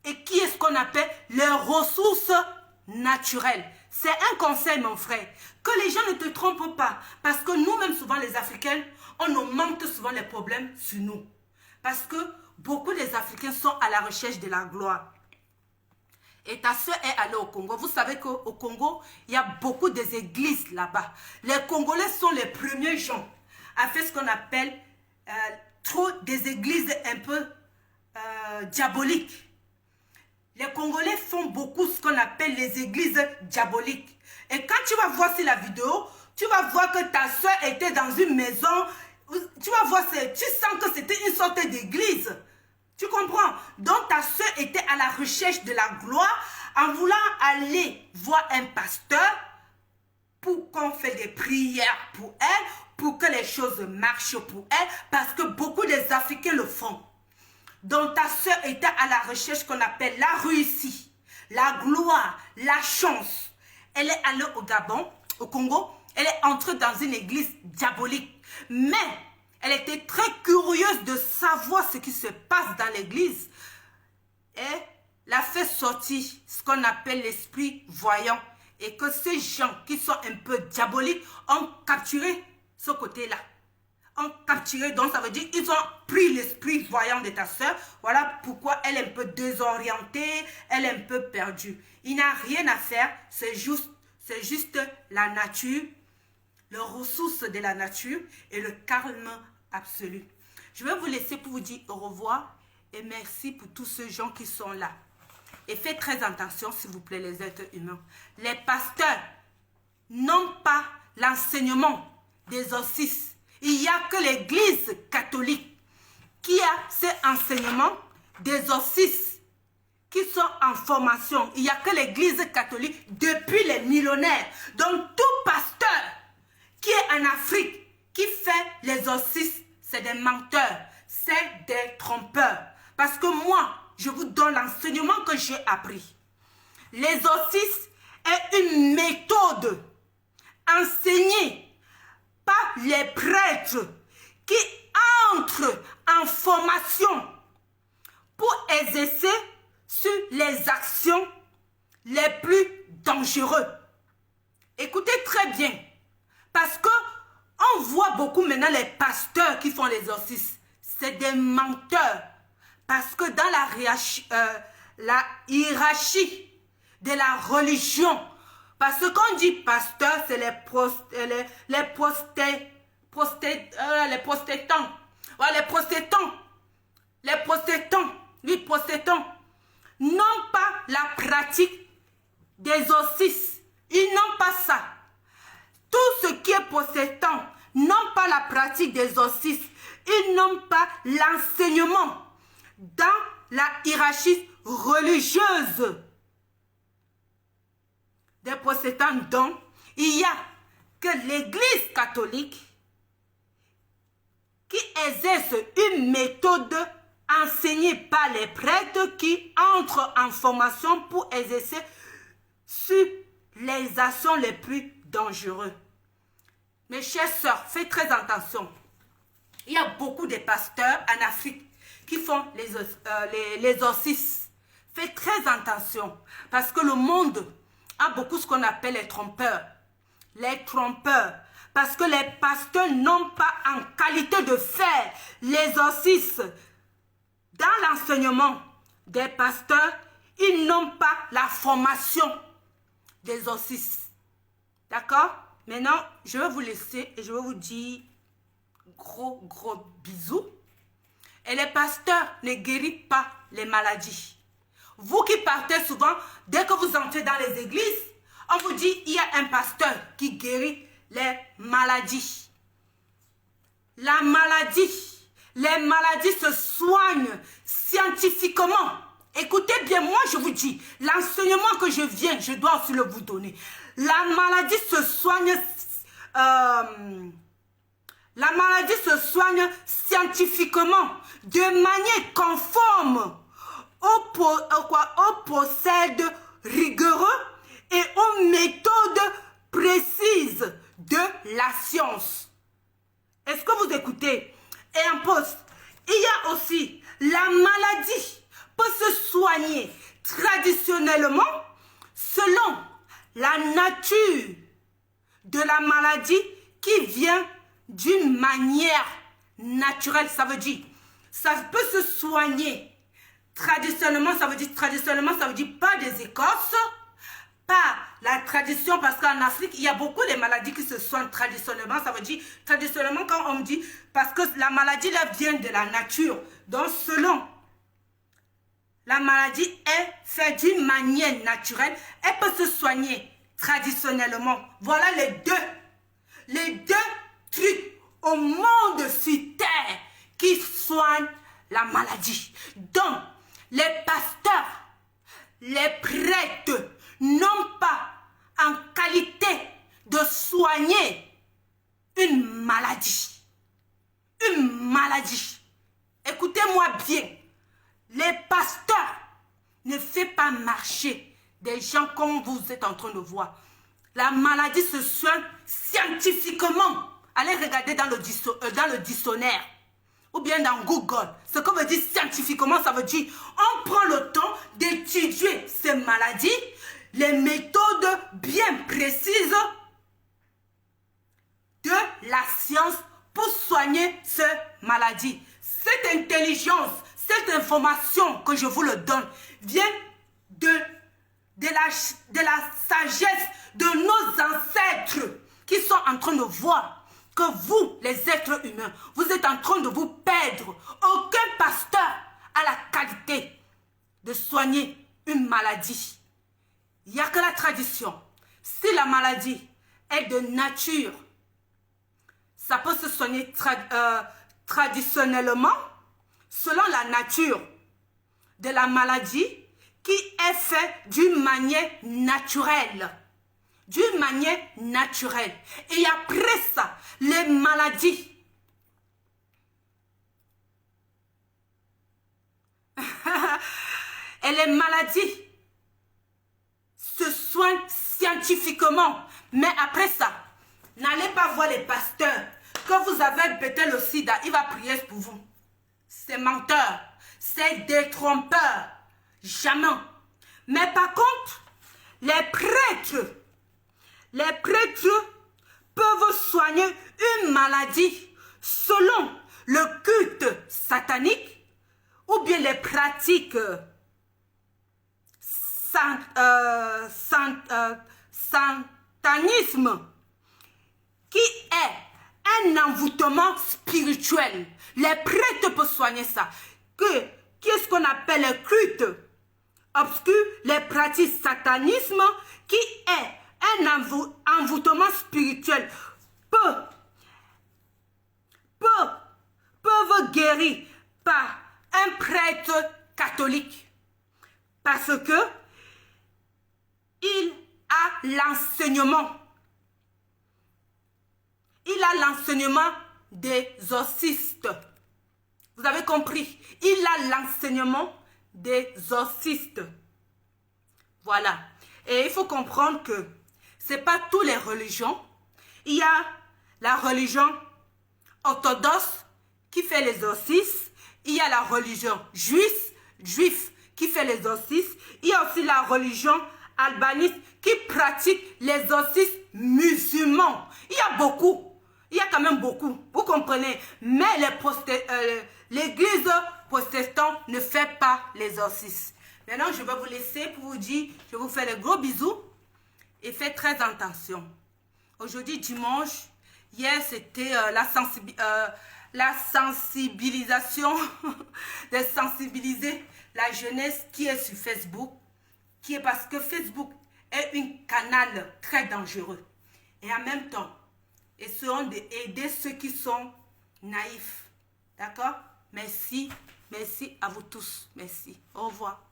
Et qui est ce qu'on appelle les ressources naturelles. C'est un conseil, mon frère, que les gens ne te trompent pas. Parce que nous-mêmes, souvent les Africains, on augmente souvent les problèmes sur nous. Parce que beaucoup des Africains sont à la recherche de la gloire. Et ta soeur est allée au Congo. Vous savez qu'au Congo, il y a beaucoup des églises là-bas. Les Congolais sont les premiers gens à faire ce qu'on appelle trop des églises un peu diaboliques. Les Congolais font beaucoup ce qu'on appelle les églises diaboliques. Et quand tu vas voir sur la vidéo, tu vas voir que ta soeur était dans une maison. Tu vas voir, tu sens que c'était une sorte d'église. Tu comprends? Donc ta soeur était à la recherche de la gloire en voulant aller voir un pasteur pour qu'on fasse des prières pour elle, pour que les choses marchent pour elle, parce que beaucoup des Africains le font. Donc ta soeur était à la recherche qu'on appelle la réussite, la gloire, la chance. Elle est allée au Gabon, au Congo, elle est entrée dans une église diabolique. Mais Elle était très curieuse de savoir ce qui se passe dans l'église. Et l'a fait sortir ce qu'on appelle l'esprit voyant. Et que ces gens qui sont un peu diaboliques ont capturé ce côté-là. Ont capturé, donc ça veut dire qu'ils ont pris l'esprit voyant de ta soeur. Voilà pourquoi elle est un peu désorientée, elle est un peu perdue. Il n'a rien à faire, c'est juste la nature, les ressources de la nature et le calme absolu. Je vais vous laisser pour vous dire au revoir et merci pour tous ces gens qui sont là. Et faites très attention, s'il vous plaît, les êtres humains. Les pasteurs n'ont pas l'enseignement des exorcistes. Il n'y a que l'église catholique qui a ces enseignements des exorcistes qui sont en formation. Il n'y a que l'église catholique depuis les millénaires. Donc, tout pasteur qui est en Afrique, qui fait les exorcistes, c'est des menteurs, c'est des trompeurs. Parce que moi, je vous donne l'enseignement que j'ai appris. L'exorcisme est une méthode enseignée par les prêtres qui entrent en formation pour exercer sur les actions les plus dangereuses. Écoutez très bien, parce que on voit beaucoup maintenant les pasteurs qui font l'exorcisme. C'est des menteurs. Parce que dans la hiérarchie de la religion, parce que quand on dit pasteur, c'est les protestants n'ont pas la pratique des exorcismes. Ils n'ont pas ça. Tout ce qui est protestant n'ont pas la pratique des exorcismes. Ils n'ont pas l'enseignement dans la hiérarchie religieuse des protestants. Donc, il n'y a que l'église catholique qui exerce une méthode enseignée par les prêtres qui entrent en formation pour exercer sur les actions les plus dangereuses. Mes chères sœurs, faites très attention. Il y a beaucoup de pasteurs en Afrique qui font les exorcismes. Faites très attention parce que le monde a beaucoup ce qu'on appelle les trompeurs. Les trompeurs. Parce que les pasteurs n'ont pas en qualité de faire l'exorcisme. Dans l'enseignement des pasteurs, ils n'ont pas la formation d'exorcisme. D'accord? Maintenant, je vais vous laisser et je vais vous dire gros bisous. Et les pasteurs ne guérissent pas les maladies. Vous qui partez souvent, dès que vous entrez dans les églises, on vous dit il y a un pasteur qui guérit les maladies. Les maladies se soignent scientifiquement. Écoutez bien, moi je vous dis, l'enseignement que je dois aussi le vous donner. La maladie se soigne scientifiquement, de manière conforme au procédé rigoureux et aux méthodes précises de la science. Est-ce que vous écoutez? Et en poste, il y a aussi la maladie peut se soigner traditionnellement selon la nature de la maladie qui vient d'une manière naturelle. Ça veut dire, ça peut se soigner traditionnellement, ça veut dire pas des écorces, pas la tradition, parce qu'en Afrique, il y a beaucoup de maladies qui se soignent traditionnellement. Ça veut dire, traditionnellement, quand on dit, parce que la maladie là vient de la nature. Donc, selon la maladie est faite d'une manière naturelle, elle peut se soigner traditionnellement. Voilà les deux trucs au monde sur terre qui soignent la maladie. Donc, les pasteurs, les prêtres n'ont pas en qualité de soigner une maladie. Une maladie. Écoutez-moi bien. Les pasteurs ne font pas marcher des gens comme vous êtes en train de voir. La maladie se soigne scientifiquement Allez regarder dans le dictionnaire ou bien dans Google. Ce que veut dire scientifiquement, ça veut dire on prend le temps d'étudier ces maladies, les méthodes bien précises de la science pour soigner ces maladies. Cette intelligence, cette information que je vous le donne vient de la sagesse de nos ancêtres qui sont en train de voir que vous, les êtres humains, vous êtes en train de vous perdre. Aucun pasteur a la qualité de soigner une maladie. Il n'y a que la tradition. Si la maladie est de nature, ça peut se soigner traditionnellement, selon la nature de la maladie, qui est faite d'une manière naturelle. D'une manière naturelle. Et après ça, les maladies. Et les maladies se soignent scientifiquement. Mais après ça, n'allez pas voir les pasteurs. Que vous avez peut-être le sida, il va prier pour vous. C'est menteur. C'est détrompeur. Jamais. Mais par contre, les prêtres peuvent soigner une maladie selon le culte satanique ou bien les pratiques satanisme qui est un envoûtement spirituel. Les prêtres peuvent soigner ça. Qu'est-ce qu'on appelle le culte obscur, les pratiques satanisme qui est un envoûtement spirituel peuvent guérir par un prêtre catholique parce que il a l'enseignement. Il a l'enseignement des exorcistes. Vous avez compris? Il a l'enseignement des exorcistes. Voilà. Et il faut comprendre que ce n'est pas toutes les religions. Il y a la religion orthodoxe qui fait l'exorcisme. Il y a la religion juive qui fait l'exorcisme. Il y a aussi la religion albaniste qui pratique l'exorcisme musulman. Il y a beaucoup. Il y a quand même beaucoup. Vous comprenez? Mais l'église protestante ne fait pas l'exorcisme. Maintenant, je vais vous laisser pour vous dire, je vous fais de gros bisous et faites très attention. Aujourd'hui, dimanche, hier, c'était la sensibilisation, de sensibiliser la jeunesse qui est sur Facebook, qui est parce que Facebook est un canal très dangereux. Et en même temps, essayons d'aider ceux qui sont naïfs. D'accord? Merci. Merci à vous tous. Merci. Au revoir.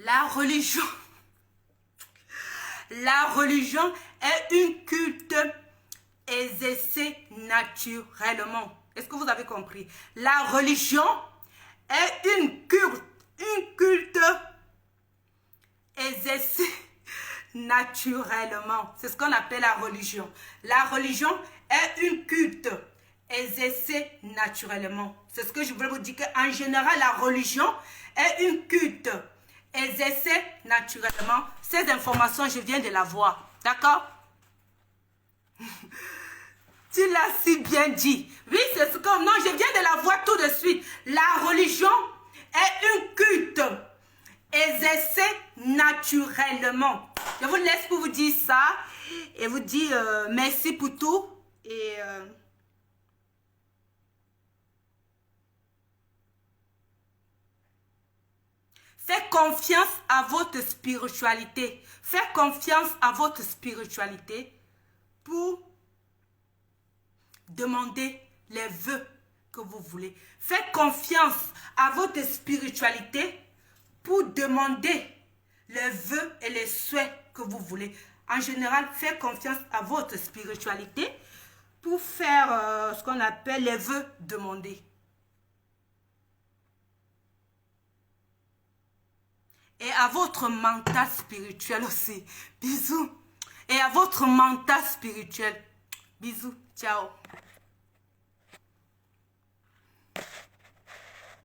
La religion est une culte exercée naturellement. Est-ce que vous avez compris? La religion est une culte exercée naturellement. C'est ce qu'on appelle la religion. La religion est une culte exercée naturellement. C'est ce que je voulais vous dire, qu'en général, la religion est une culte exercée naturellement. Ces informations, je viens de la voir. D'accord? Tu l'as si bien dit. Oui, c'est ce que... Non, je viens de la voir tout de suite. La religion est une culte exercée naturellement. Je vous laisse pour vous dire ça et vous dire merci pour tout. Et... faites confiance à votre spiritualité. Faites confiance à votre spiritualité pour demander les vœux que vous voulez. Faites confiance à votre spiritualité pour demander les vœux et les souhaits que vous voulez. En général, faites confiance à votre spiritualité pour faire ce qu'on appelle les vœux demandés. Et à votre mental spirituel aussi. Bisous. Et à votre mental spirituel. Bisous. Ciao.